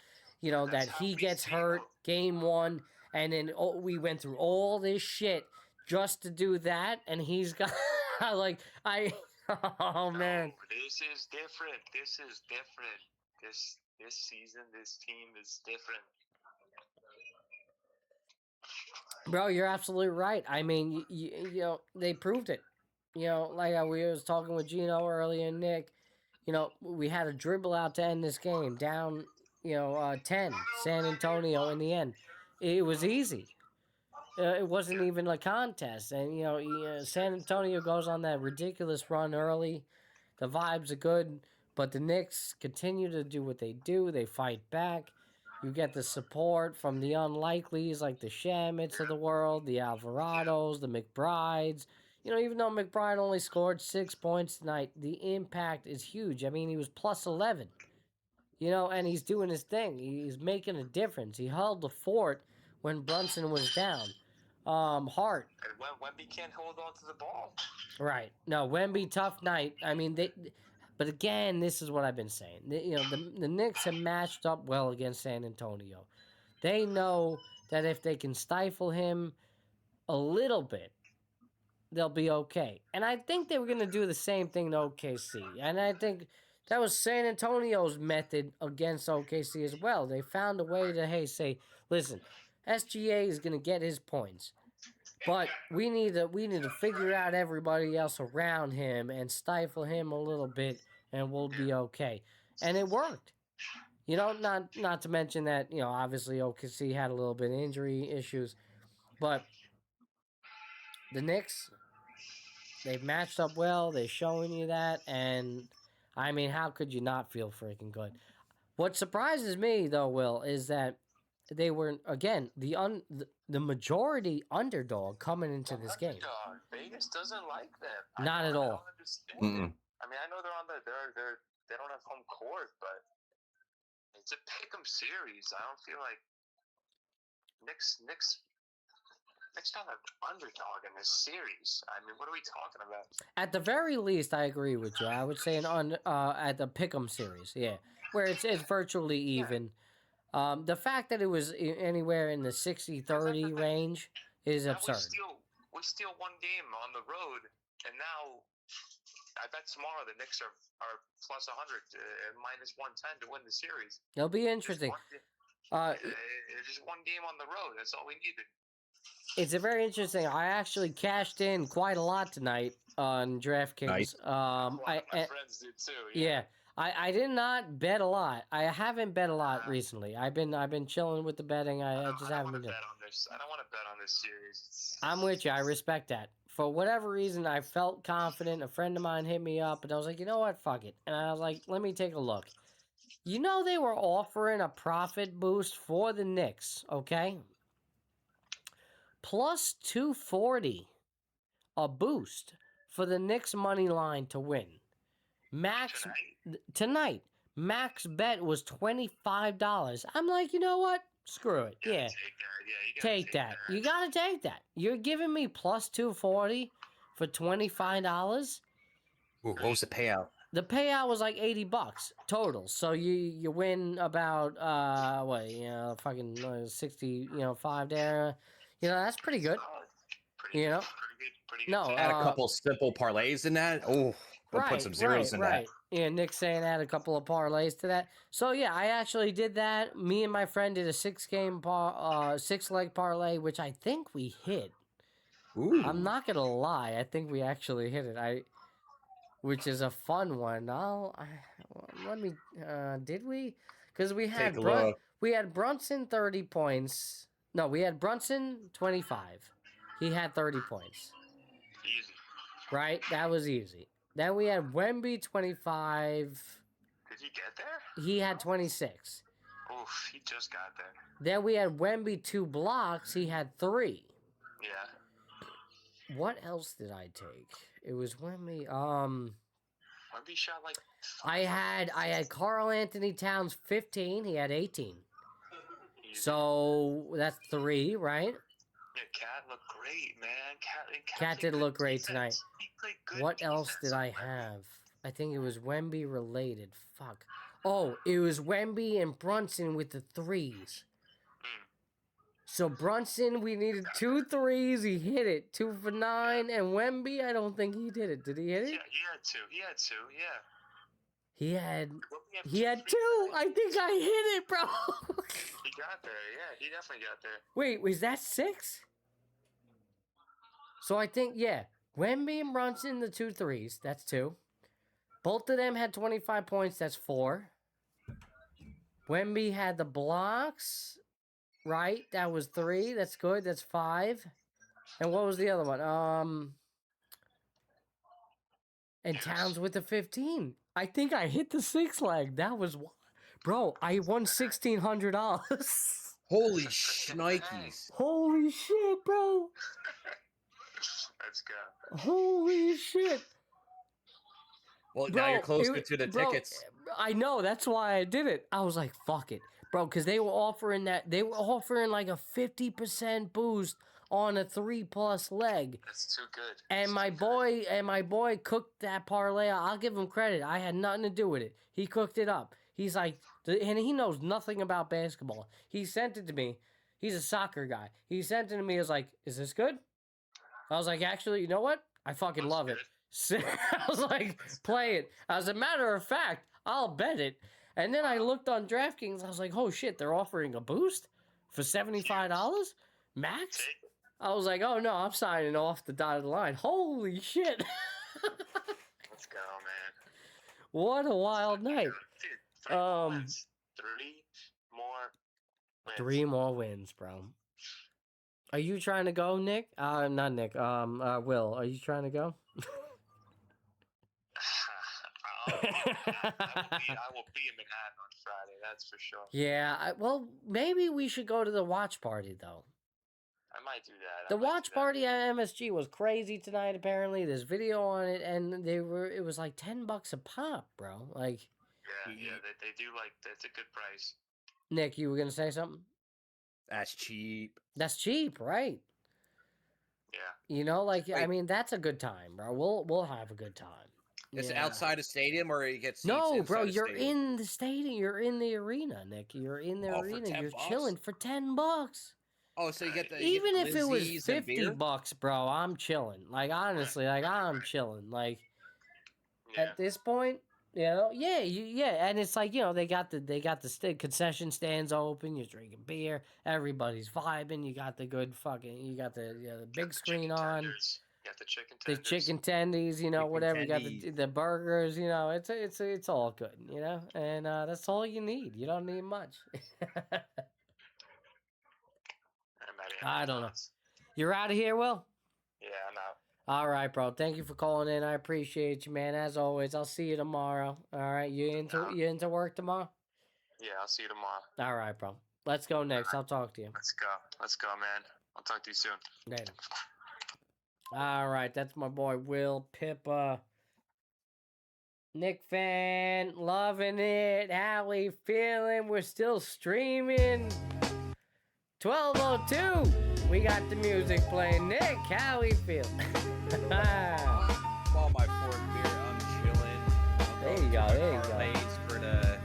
That he gets hurt game 1, and then we went through all this shit just to do that, and he's got oh man. No, this is different. This season, this team is different. Bro, you're absolutely right. I mean, they proved it. Like we was talking with Gino earlier, Nick. We had a dribble out to end this game, down 10, San Antonio in the end. It was easy. It wasn't even a contest. And, San Antonio goes on that ridiculous run early. The vibes are good, but the Knicks continue to do what they do. They fight back. You get the support from the unlikelies like the Shamits of the world, the Alvarados, the McBrides. even though McBride only scored 6 points tonight, the impact is huge. I mean, he was plus 11, and he's doing his thing. He's making a difference. He held the fort when Brunson was down. Hart. And Wemby can't hold on to the ball. Right. No, Wemby, tough night. I mean, but again, this is what I've been saying. The Knicks have matched up well against San Antonio. They know that if they can stifle him a little bit, they'll be okay. And I think they were going to do the same thing to OKC. And I think that was San Antonio's method against OKC as well. They found a way to, say, listen, SGA is going to get his points. But we need to figure out everybody else around him and stifle him a little bit, and we'll be okay. And it worked. Not to mention that, obviously OKC had a little bit of injury issues. But the Knicks, they've matched up well. They're showing you that. And, I mean, how could you not feel freaking good? What surprises me, though, Will, is that they were, again, the majority underdog coming into this game. Vegas doesn't like them. Not at all. I don't understand it. I mean, I know they're on they don't have home court, but it's a pick'em series. I don't feel like Knicks not an underdog in this series. I mean, what are we talking about? At the very least, I agree with you. I would say at the pick'em series, yeah, where it's virtually even. The fact that it was anywhere in the 60-30 range is absurd. We steal one game on the road, and now I bet tomorrow the Knicks are plus 100 and minus 110 to win the series. It'll be interesting. Just one game on the road. That's all we needed. It's a very interesting. I actually cashed in quite a lot tonight on DraftKings. Nice. A lot of my friends did too. Yeah. I did not bet a lot. I haven't bet a lot recently. I've been chilling with the betting. I just haven't been doing. I don't want to bet on this series. I'm with you. I respect that. For whatever reason, I felt confident. A friend of mine hit me up, and I was like, you know what? Fuck it. And I was like, let me take a look. They were offering a profit boost for the Knicks, okay? Plus 240, a boost for the Knicks money line to win. Max tonight. Max bet was $25. I'm like, you know what? Screw it. Yeah. Take that. You gotta take that. You're giving me plus 240 for $25. Ooh, what was the payout? The payout was like $80 total. So you win about fucking 65 there. That's pretty good. Pretty good. No, add a couple simple parlays in that. Oh, we'll put some zeros in that. Yeah, Nick's saying add a couple of parlays to that. So yeah, I actually did that. Me and my friend did a 6-leg parlay, which I think we hit. Ooh. I'm not gonna lie, I think we actually hit it. Which is a fun one. Did we? Because we had Brunson 30 points. No, we had Brunson 25. He had 30 points. Easy. Right? That was easy. Then we had Wemby 25. Did he get there? He had 26. Oof, he just got there. Then we had Wemby 2 blocks. He had 3. Yeah. What else did I take? It was Wemby. Wemby shot like. I had Karl Anthony Towns 15. He had 18. Easy. So that's 3, right? Yeah, Cat looked great, man. Cat did look great tonight. He played good What defense. else did I have? I think it was Wemby related. Fuck. Oh, it was Wemby and Brunson with the 3s. So Brunson, we needed 2 3s. He hit it. 2 for 9. And Wemby, I don't think he did it. Did he hit it? Yeah, he had 2. Yeah. He had 2. I think I hit it, bro. He got there. Yeah, he definitely got there. Wait, was that 6? So I think, yeah. Wemby and Brunson, the 2 3s. That's 2. Both of them had 25 points. That's 4. Wemby had the blocks. Right, that was 3. That's good. That's 5. And what was the other one? And Towns with the 15. I think I hit the 6-leg. That was, bro. I won $1,600. Holy shnikes! Holy shit, bro! Let's go. Holy shit. Well, now you're closer to the bro, tickets. I know, that's why I did it. I was like, fuck it, bro, because they were offering like a 50% boost on a 3+ leg. That's too good. And my boy cooked that parlay. I'll give him credit. I had nothing to do with it. He cooked it up. He's like, and he knows nothing about basketball. He sent it to me. He's a soccer guy. He sent it to me. He was like, is this good? I was like, actually, you know what? I fucking love it. So I was like, play it. As a matter of fact, I'll bet it. And then I looked on DraftKings. I was like, oh shit, they're offering a boost for $75 max. I was like, oh no, I'm signing off the dotted line. Holy shit. Let's go, man. What a wild night. Dude, 3 more wins. 3 more wins, bro. Are you trying to go, Nick? Not Nick. Will, are you trying to go? I will be in Manhattan on Friday, that's for sure. Yeah, well, maybe we should go to the watch party, though. I might do that. The watch party at MSG was crazy tonight, apparently. There's video on it, and it was like $10 a pop, bro. Like, yeah, they do, like, that's a good price. Nick, you were going to say something? That's cheap. That's cheap, right? Yeah. You know, like, I mean, that's a good time, bro. We'll have a good time. Is it outside a stadium or you get seats? No, bro, you're in the stadium. You're in the arena, Nick. You're in the arena. You're chilling for $10. Oh, so you get the even if it was $50, bro, I'm chilling. Like, honestly, like, I'm chilling. Like, at this point, you know, yeah, and it's like, you know, they got the concession stands open. You're drinking beer. Everybody's vibing. You got the good the big screen on. You got the chicken tenders. The chicken tendies, you know, whatever. You got the burgers, you know. It's all good, you know. And that's all you need. You don't need much. I don't know. You're out of here, Will? Yeah, I'm out. All right, bro. Thank you for calling in. I appreciate you, man. As always, I'll see you tomorrow. All right, you into work tomorrow? Yeah, I'll see you tomorrow. All right, bro. Let's go next. I'll talk to you. Let's go, man. I'll talk to you soon. Later. All right, that's my boy Will Pippa. Nick fan, loving it. How we feeling? We're still streaming. 12:02. We got the music playing. Nick, how we feel? While my 4th beer, I'm chilling. There you go. There you go. Parlays for the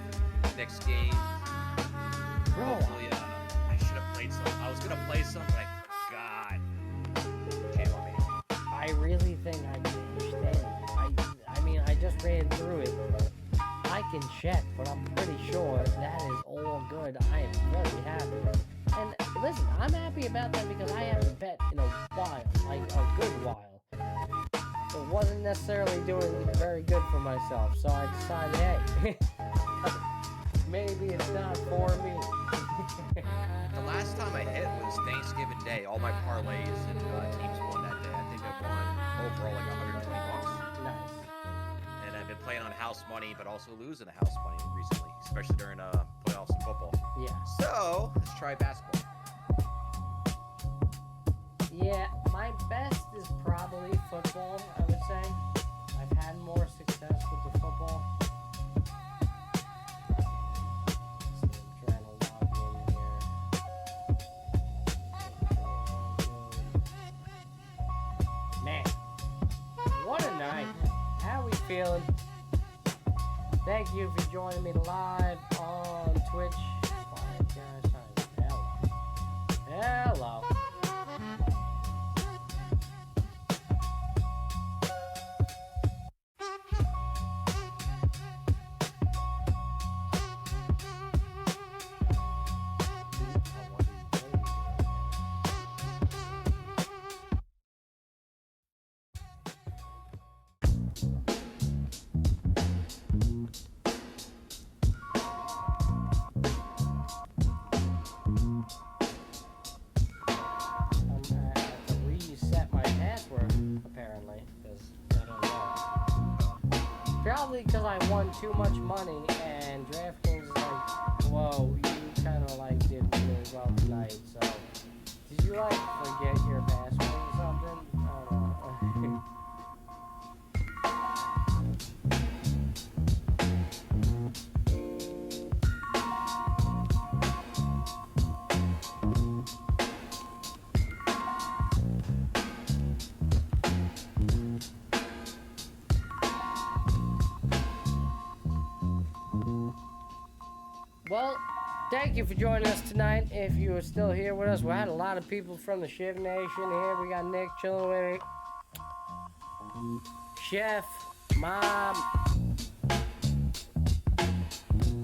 next game. Bro, hopefully, I should have played some. I was gonna play some, but I I really think I finished it. I mean, I just ran through it. I can check, but I'm pretty sure that is all good. I am very happy. And listen, I'm happy about that because I haven't bet in a while, like a good while. It wasn't necessarily doing very good for myself, so I decided, hey, maybe it's not for me. The last time I hit was Thanksgiving Day. All my parlays and teams won that day. I think I won overall like $120. Nice. And I've been playing on house money, but also losing house money recently, especially during playoffs and football. Yeah. So let's try basketball. Yeah, my best is probably football, I would say. I've had more success with the football. I'm trying to log in here. Man, what a night. How we feeling? Thank you for joining me live on Twitch. Hello. Probably because I won too much money and DraftKings is like, whoa, you kind of like did really well tonight. So, did you like forget your password or something? I don't know. Well, thank you for joining us tonight. If you are still here with us, we had a lot of people from the Shiv Nation here. We got Nick chilling with me. Chef, Mom.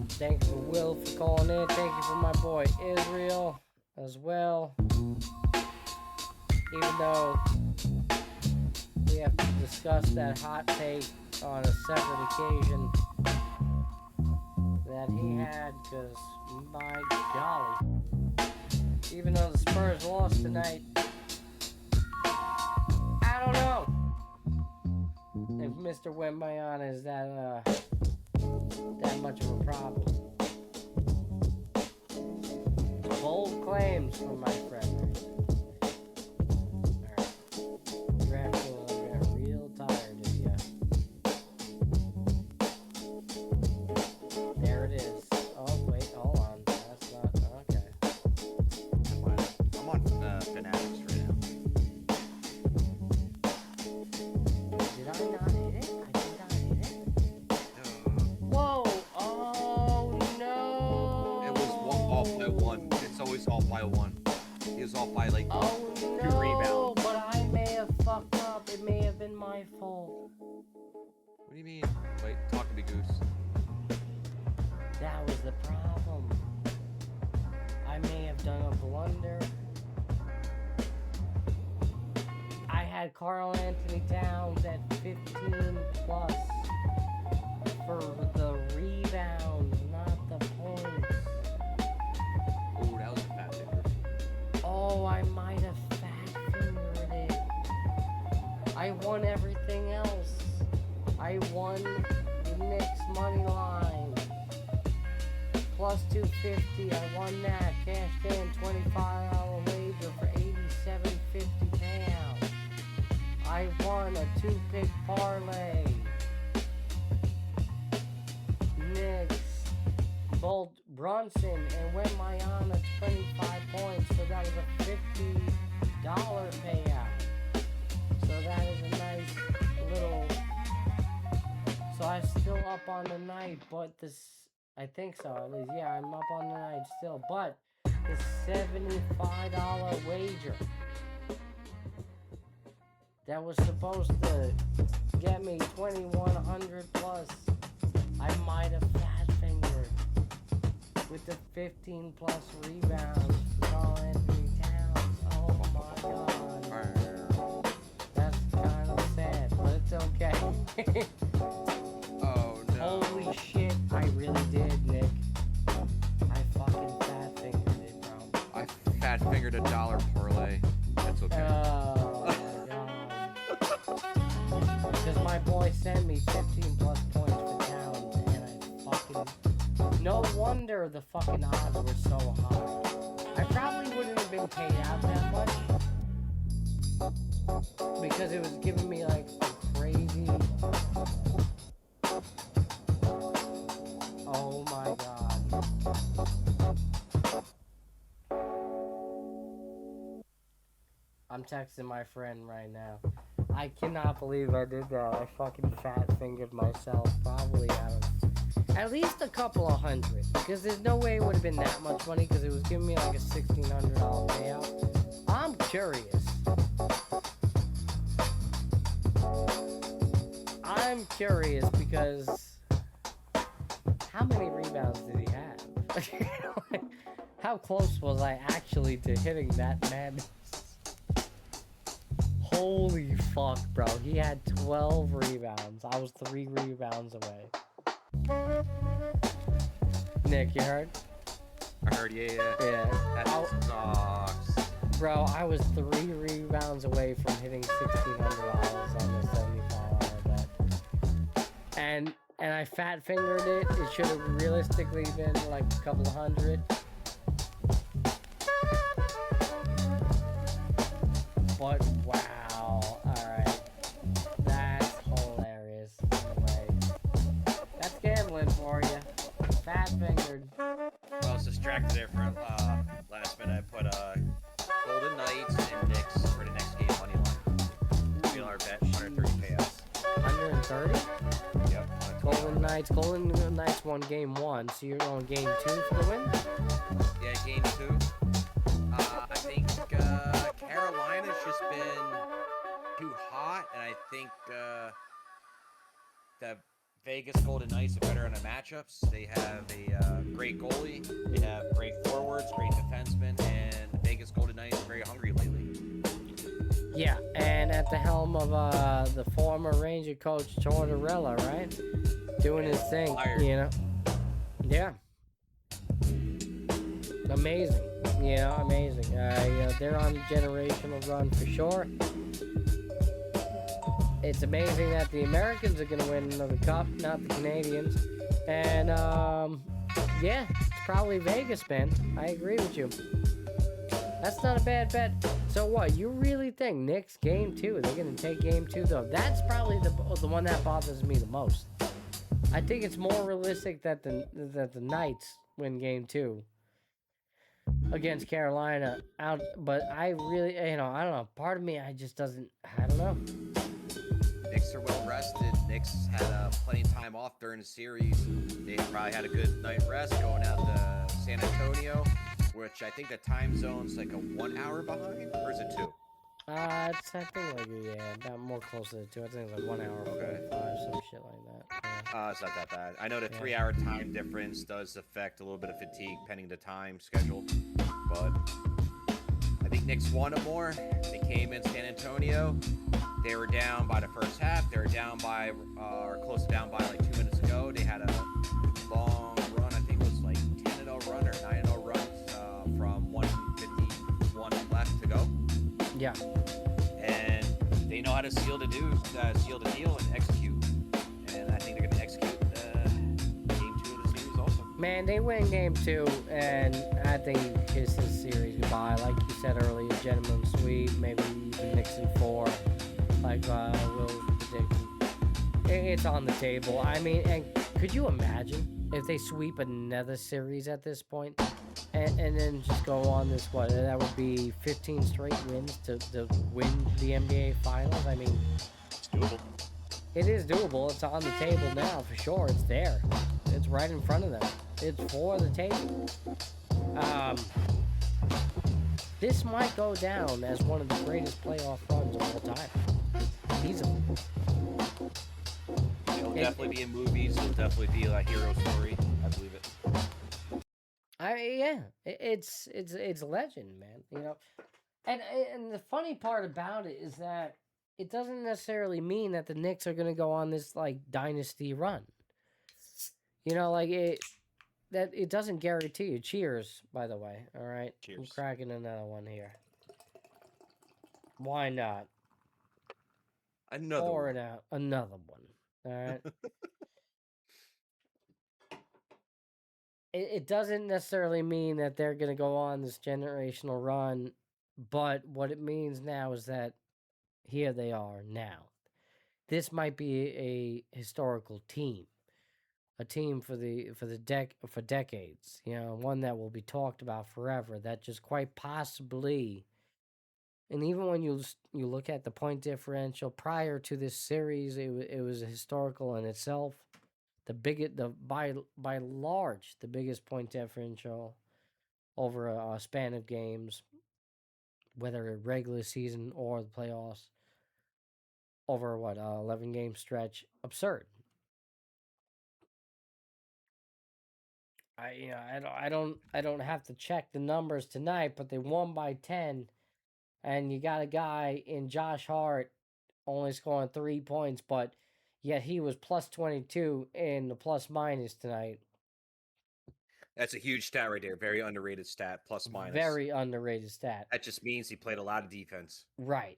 Thank you for Will for calling in. Thank you for my boy Israel as well. Even though we have to discuss that hot take on a separate occasion that he had, because my golly, even though the Spurs lost tonight, I don't know if Mr. Wembanyama is that much of a problem. Bold claims from my friend. Alright. Dracula got real tired of ya. There it is. Oh, wait, hold on. That's not. Okay. I'm on Fanatics right now. Did I not hit it? I did not hit it. Whoa! Oh no! It was off by one. It's always off by one. He was off by like 2 rebounds. But I may have fucked up. It may have been my fault. What do you mean? Wait, talk to me, Goose. That was the problem. I may have done a blunder. I had Karl Anthony Towns at 15 plus for the rebounds, not the points. Oh, that was a fat finger. Oh, I might have fat fingered it. I won everything else. I won the Knicks money line. Plus 250. I won that. Cashed in $25 wager for $87.50 payout. I won a 2-pick parlay. Knicks, Bolt, Brunson, and Wembanyama 25 points. So that was a $50 payout. So that is a nice little. So I'm still up on the night, but this. I think so, at least. Yeah, I'm up on the night still. But the $75 wager that was supposed to get me 2,100 plus, I might have fat fingered with the 15 plus rebounds for Karl Anthony Towns. Oh my god. That's kind of sad, but it's okay. Oh no. Holy shit, I really did, Nick. I fucking fat fingered it, bro. I fat fingered $1 parlay. That's okay. Oh my god. Because my boy sent me 15 plus points for Towns, and I fucking. No wonder the fucking odds were so high. I probably wouldn't have been paid out that much. Because it was giving me like a crazy. Oh my god. I'm texting my friend right now. I cannot believe I did that. I fucking fat fingered myself. Probably out of at least a couple of hundred. Because there's no way it would have been that much money because it was giving me like a $1,600 payout. I'm curious. I'm curious because how many rebounds did he have? How close was I actually to hitting that madness? Holy fuck, bro. He had 12 rebounds. I was 3 rebounds away. Nick, you heard? I heard, yeah. Yeah. That sucks. Bro, I was 3 rebounds away from hitting $1,600 on the $75 bet. And I fat fingered it. It should have realistically been like a couple of hundred. But wow, alright. That's hilarious. Anyway, that's gambling for you. Fat fingered. Well, I was distracted there for last minute. I put Golden Knights and Knicks for the next game money line. $3 bet, 130 payouts. 130? Yep. Golden Knights. Golden Knights won game 1, so you're going game 2 for the win? Yeah, game 2. I think Carolina's just been too hot, and I think the Vegas Golden Knights are better in the matchups. They have a great goalie, they have great forwards, great defensemen, and the Vegas Golden Knights are very hungry lately. Yeah, and at the helm of the former Ranger coach Tortorella, right? Doing his thing, you know? Yeah. Amazing. You know, amazing. They're on a generational run for sure. It's amazing that the Americans are going to win another cup, not the Canadians. And, yeah, it's probably Vegas, man. I agree with you. That's not a bad bet. So what, you really think Knicks game 2, they're going to take game 2, though? That's probably the one that bothers me the most. I think it's more realistic that the Knights win game 2 against Carolina out, but I really, I don't know. Part of me, I don't know. Knicks are well rested. Knicks had plenty of time off during the series. They probably had a good night rest going out to San Antonio, which I think the time zone's like a 1 hour behind, or is it 2? It's I think like about more closer to 2. I think it's like 1 hour 45, some shit like that. Yeah. It's not that bad. I know the 3 hour time difference does affect a little bit of fatigue pending the time schedule, but I think Knicks won it more. They came in San Antonio. They were down by the first half. They were down by, or close to down by like 2 minutes ago. They had a long run. I think it was like 10-0 run or 9-0 runs from 151 left to go. Yeah. And they know how to seal the deal and execute. And I think they're going to execute game 2 of the series also. Man, they win game 2, and I think it's a series goodbye. Like you said earlier, gentlemen sweep, maybe even Knicks in 4. Like Will's prediction. It's on the table. I mean, and could you imagine if they sweep another series at this point? And then just go on this, what, that would be 15 straight wins to win the NBA Finals? I mean, it's doable. It is doable. It's on the table now, for sure. It's there. It's right in front of them. It's for the table. This might go down as one of the greatest playoff runs of all time. Easily. It'll definitely be in movies. It'll definitely be a hero story. I believe it. It's legend, man. You know, and the funny part about it is that it doesn't necessarily mean that the Knicks are going to go on this like dynasty run. You know, like it doesn't guarantee you. Cheers, by the way. All right, cheers. I'm cracking another one here. Why not? Pouring out another one. All right. It doesn't necessarily mean that they're going to go on this generational run, but what it means now is that here they are now. This might be a historical team, a team for decades. You know, one that will be talked about forever. That just quite possibly, and even when you look at the point differential prior to this series, it was historical in itself. By large, the biggest point differential over a span of games, whether a regular season or the playoffs, over 11 game stretch. Absurd. I don't have to check the numbers tonight, but they won by 10, and you got a guy in Josh Hart only scoring 3 points, but yet he was plus 22 in the plus minus tonight. That's a huge stat right there. Very underrated stat, plus minus. Very underrated stat. That just means he played a lot of defense. Right.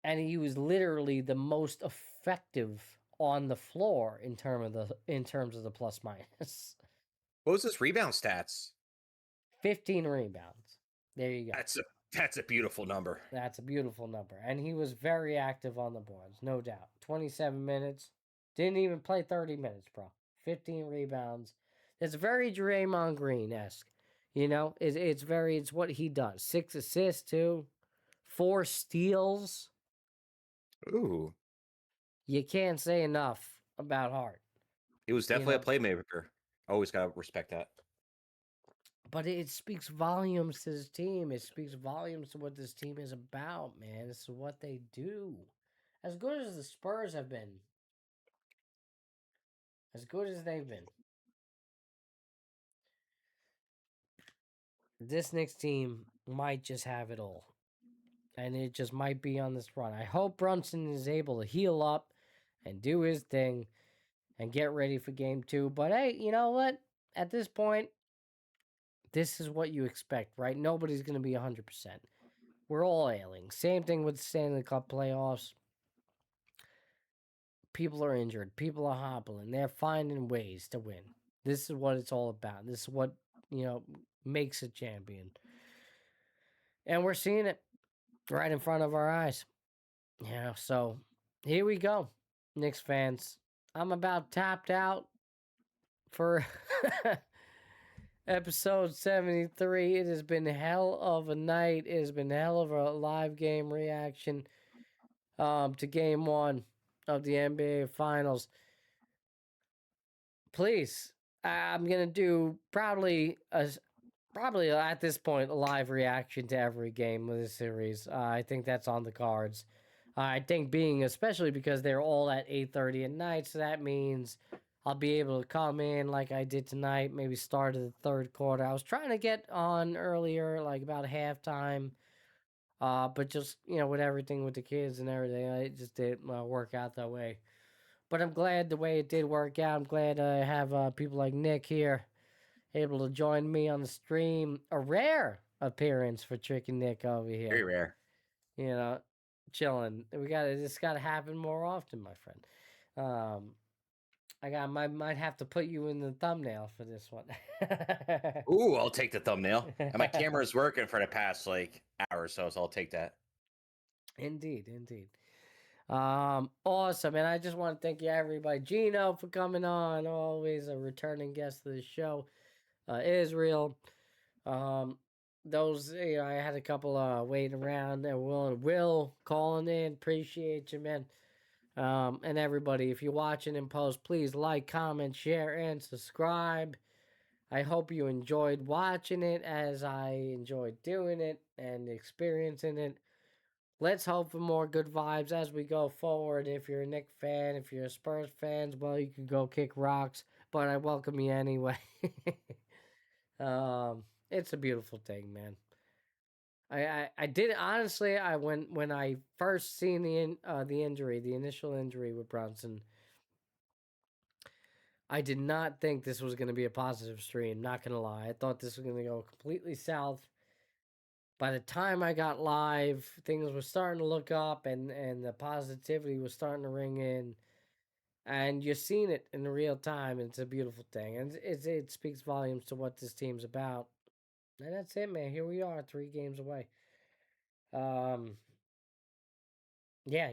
And he was literally the most effective on the floor in terms of the plus minus. What was his rebound stats? 15 rebounds. There you go. That's a beautiful number. That's a beautiful number. And he was very active on the boards, no doubt. 27 minutes. Didn't even play 30 minutes, bro. 15 rebounds. It's very Draymond Green-esque. You know, it's what he does. 6 assists, too. 4 steals. Ooh. You can't say enough about Hart. He was definitely a playmaker. Always got to respect that. But it speaks volumes to his team. It speaks volumes to what this team is about, man. This is what they do. As good as the Spurs have been, as good as they've been, this Knicks team might just have it all. And it just might be on this run. I hope Brunson is able to heal up and do his thing and get ready for game 2. But hey, you know what? At this point, this is what you expect, right? Nobody's going to be 100%. We're all ailing. Same thing with the Stanley Cup playoffs. People are injured. People are hobbling. They're finding ways to win. This is what it's all about. This is what, makes a champion. And we're seeing it right in front of our eyes. Yeah, so here we go, Knicks fans. I'm about tapped out for episode 73. It has been hell of a night. It has been hell of a live game reaction to game 1 of the NBA Finals. Please, I'm going to do probably at this point a live reaction to every game of this series. I think that's on the cards. I think especially because they're all at 8:30 at night, so that means I'll be able to come in like I did tonight, maybe start of the third quarter. I was trying to get on earlier, like about halftime, but just, with everything with the kids and everything, it just didn't work out that way. But I'm glad the way it did work out. I'm glad I have people like Nick here able to join me on the stream. A rare appearance for Tricky Nick over here. Very rare. Chilling. This got to happen more often, my friend. I might have to put you in the thumbnail for this one. Ooh, I'll take the thumbnail. And my camera is working for the past hour or so I'll take that. Indeed. Awesome, and I just want to thank you everybody. Gino for coming on, always a returning guest to the show. Israel, those I had a couple waiting around, and Will calling in. Appreciate you, man. And everybody, if you're watching in post, please like, comment, share, and subscribe. I hope you enjoyed watching it as I enjoyed doing it and experiencing it. Let's hope for more good vibes as we go forward. If you're a Knicks fan, if you're a Spurs fan, well, you can go kick rocks, but I welcome you anyway. It's a beautiful thing, man. I did honestly. When I first seen the injury, the initial injury with Brunson, I did not think this was going to be a positive stream. Not gonna lie, I thought this was going to go completely south. By the time I got live, things were starting to look up, and the positivity was starting to ring in, and you're seeing it in real time. And it's a beautiful thing, and it speaks volumes to what this team's about. And that's it, man. Here we are, 3 games away. Yeah,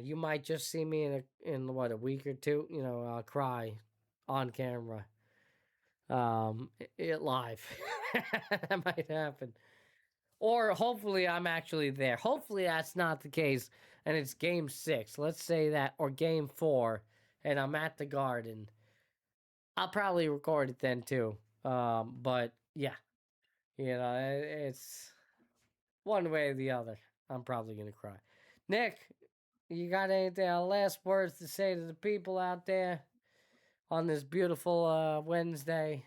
you might just see me in a week or two. I'll cry on camera. It live. That might happen. Or hopefully I'm actually there. Hopefully that's not the case, and it's game 6. Let's say that, or game 4, and I'm at the Garden. I'll probably record it then too. But yeah, it's one way or the other. I'm probably gonna cry. Nick, you got anything last words to say to the people out there on this beautiful Wednesday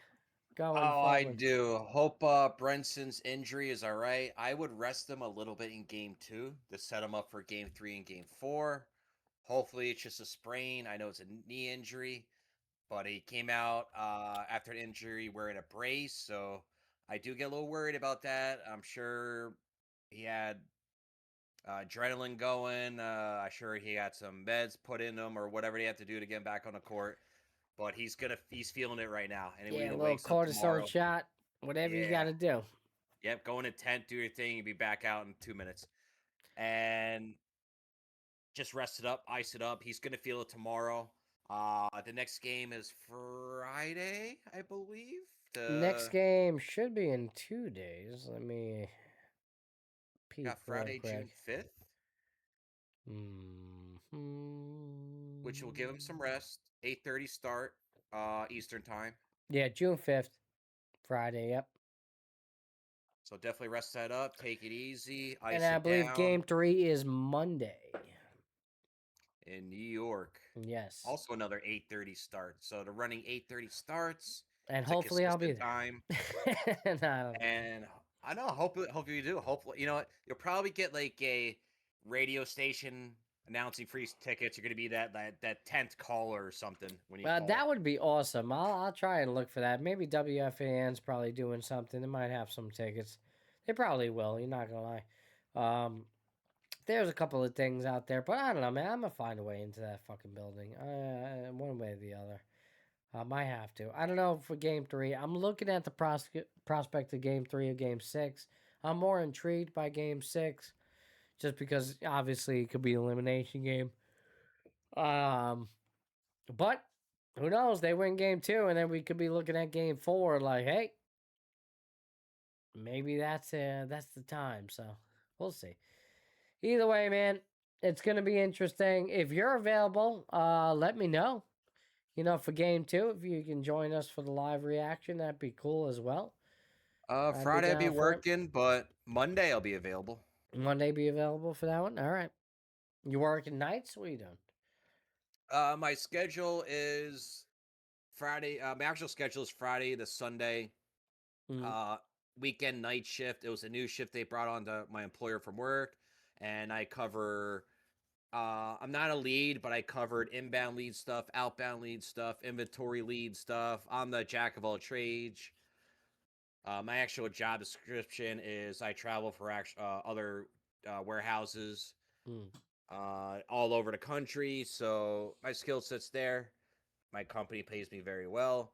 going forward? I do. Hope Brunson's injury is all right. I would rest him a little bit in game 2 to set him up for game 3 and game 4. Hopefully it's just a sprain. I know it's a knee injury, but he came out after an injury wearing a brace, so I do get a little worried about that. I'm sure he had adrenaline going. I'm sure he had some meds put in him or whatever they have to do to get him back on the court. But he's feeling it right now. And a little cortisone shot, whatever you got to do. Yep, go in a tent, do your thing, you'll be back out in 2 minutes. And just rest it up, ice it up. He's going to feel it tomorrow. The next game is Friday, I believe. Next game should be in 2 days. Let me peek. Got Friday, June 5th. Mm-hmm. Which will give him some rest. 8:30 start. Eastern time. Yeah, June 5th, Friday. Yep. So definitely rest that up. Take it easy. And Ice I it believe down. game 3 is Monday. In New York. Yes. Also another 8:30 start. So the running 8:30 starts. And it's hopefully a I'll be consistent there. time. And I know. Hopefully you do. Hopefully, you know what? You'll probably get like a radio station announcing free tickets. You're gonna be that 10th caller or something when you call. That would be awesome. I'll try and look for that. Maybe WFAN's probably doing something. They might have some tickets. They probably will. You're not gonna lie. There's a couple of things out there, but I don't know, man. I'm gonna find a way into that fucking building, one way or the other. I might have to. I don't know for game 3. I'm looking at the prospect of game 3 or game 6. I'm more intrigued by game 6, just because obviously it could be an elimination game. But who knows? They win game 2, and then we could be looking at game 4. Like, hey, maybe that's the time. So we'll see. Either way, man, it's gonna be interesting. If you're available, let me know. You know, for game 2, if you can join us for the live reaction, that'd be cool as well. Friday I'll be working, but Monday I'll be available. Monday be available for that one? All right. You working nights? What are you doing? My schedule is Friday. My actual schedule is Friday to Sunday. Weekend night shift. It was a new shift they brought on to my employer from work, and I cover. I'm not a lead, but I covered inbound lead stuff, outbound lead stuff, inventory lead stuff. I'm the jack of all trades. My actual job description is I travel for other warehouses all over the country. So my skill set's there. My company pays me very well.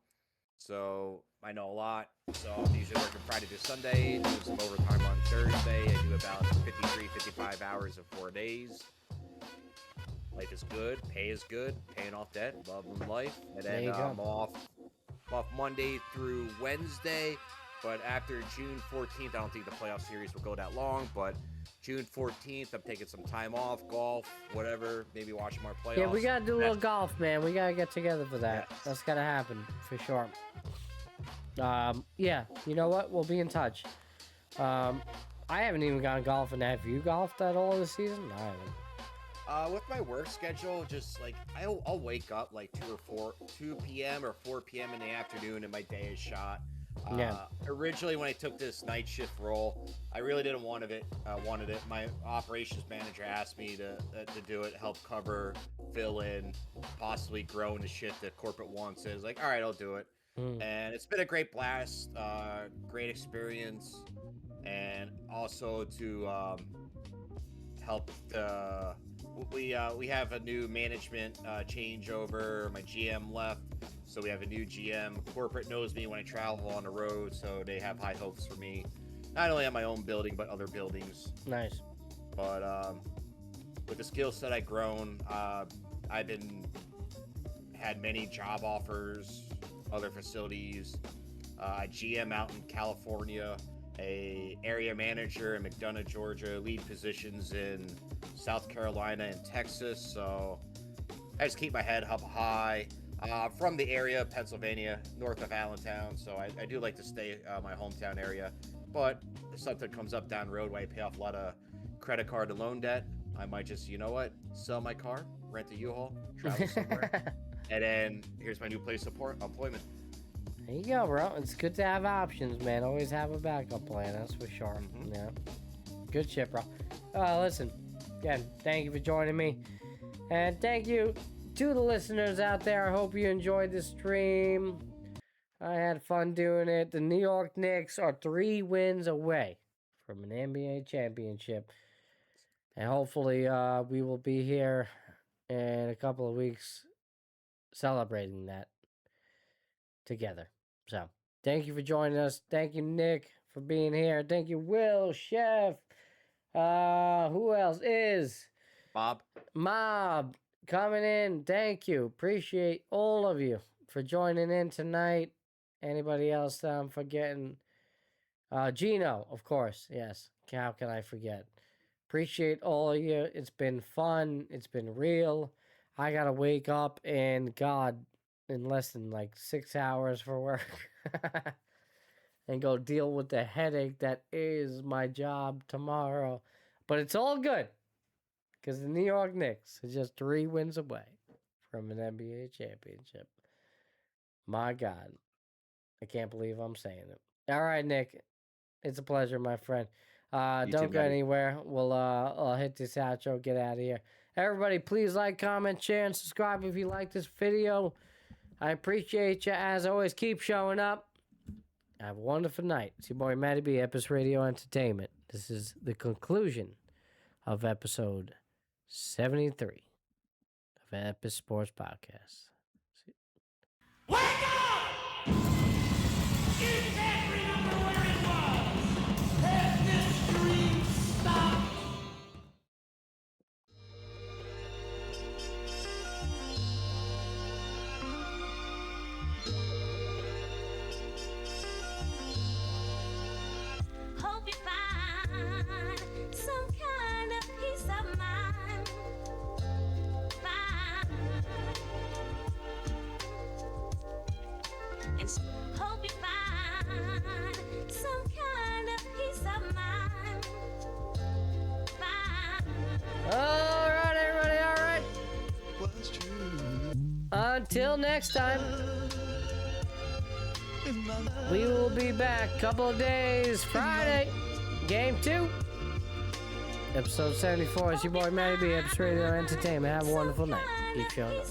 So I know a lot. So I'm usually working Friday to Sunday, doing some overtime on Thursday. I do about 53, 55 hours in 4 days. Life is good. Pay is good. Paying off debt. Loving life. And then I'm off Monday through Wednesday. But after June 14th, I don't think the playoff series will go that long. But June 14th, I'm taking some time off, golf, whatever. Maybe watching more playoffs. Yeah, we got to do a little golf, man. We got to get together for that. Yes. That's got to happen for sure. Yeah, you know what? We'll be in touch. I haven't even gone golfing. Have you golfed at all this season? I haven't. With my work schedule, just like I'll wake up like 2 p.m. or 4 p.m. in the afternoon, and my day is shot. Originally, when I took this night shift role, I really didn't wanted it. My operations manager asked me to do it, help cover, fill in, possibly grow into shit that corporate wants. It was like, all right, I'll do it. And it's been a great blast, great experience, and also to help we have a new management changeover. My GM left, so we have a new GM. Corporate knows me when I travel on the road, so they have high hopes for me, not only at my own building but other buildings. Nice. But with the skill set I've grown, I've had many job offers, other facilities. GM out in California, a area manager in McDonough, Georgia, lead positions in South Carolina and Texas. So I just keep my head up high. From the area, Pennsylvania, north of Allentown. So I do like to stay my hometown area. But if something comes up down the road where I pay off a lot of credit card and loan debt, I might just, you know what, sell my car, rent a U-Haul, travel somewhere. And then here's my new place of employment. There you go, bro. It's good to have options, man. Always have a backup plan, that's for sure. Yeah. Good shit, bro. Listen, again, thank you for joining me. And thank you to the listeners out there. I hope you enjoyed the stream. I had fun doing it. The New York Knicks are 3 wins away from an NBA championship. And hopefully we will be here in a couple of weeks celebrating that together. So, thank you for joining us. Thank you, Nick, for being here. Thank you, Will, Chef. Who else is? Mob coming in. Thank you. Appreciate all of you for joining in tonight. Anybody else that I'm forgetting? Gino, of course. Yes. How can I forget? Appreciate all of you. It's been fun. It's been real. I gotta wake up and God, in less than like 6 hours for work and go deal with the headache that is my job tomorrow. But it's all good because the New York Knicks are just 3 wins away from an NBA championship. My God. I can't believe I'm saying it. All right, Nick. It's a pleasure, my friend. Don't go anywhere. I'll hit this outro, get out of here. Everybody, please like, comment, share, and subscribe if you like this video. I appreciate you. As always, keep showing up. Have a wonderful night. It's your boy, Matty B, Epis Radio Entertainment. This is the conclusion of episode 73 of Epis Sports Podcast. Wake up! You can't remember where it was. Has this dream stopped? Hope you find some kind of peace of mind. And hope you find some kind of peace of mind. All right, everybody, all right. Until next time, we will be back couple of days. Friday, game 2, episode 74. It's your boy Matty B, Epis Radio Entertainment. Have a wonderful night. Keep showing up.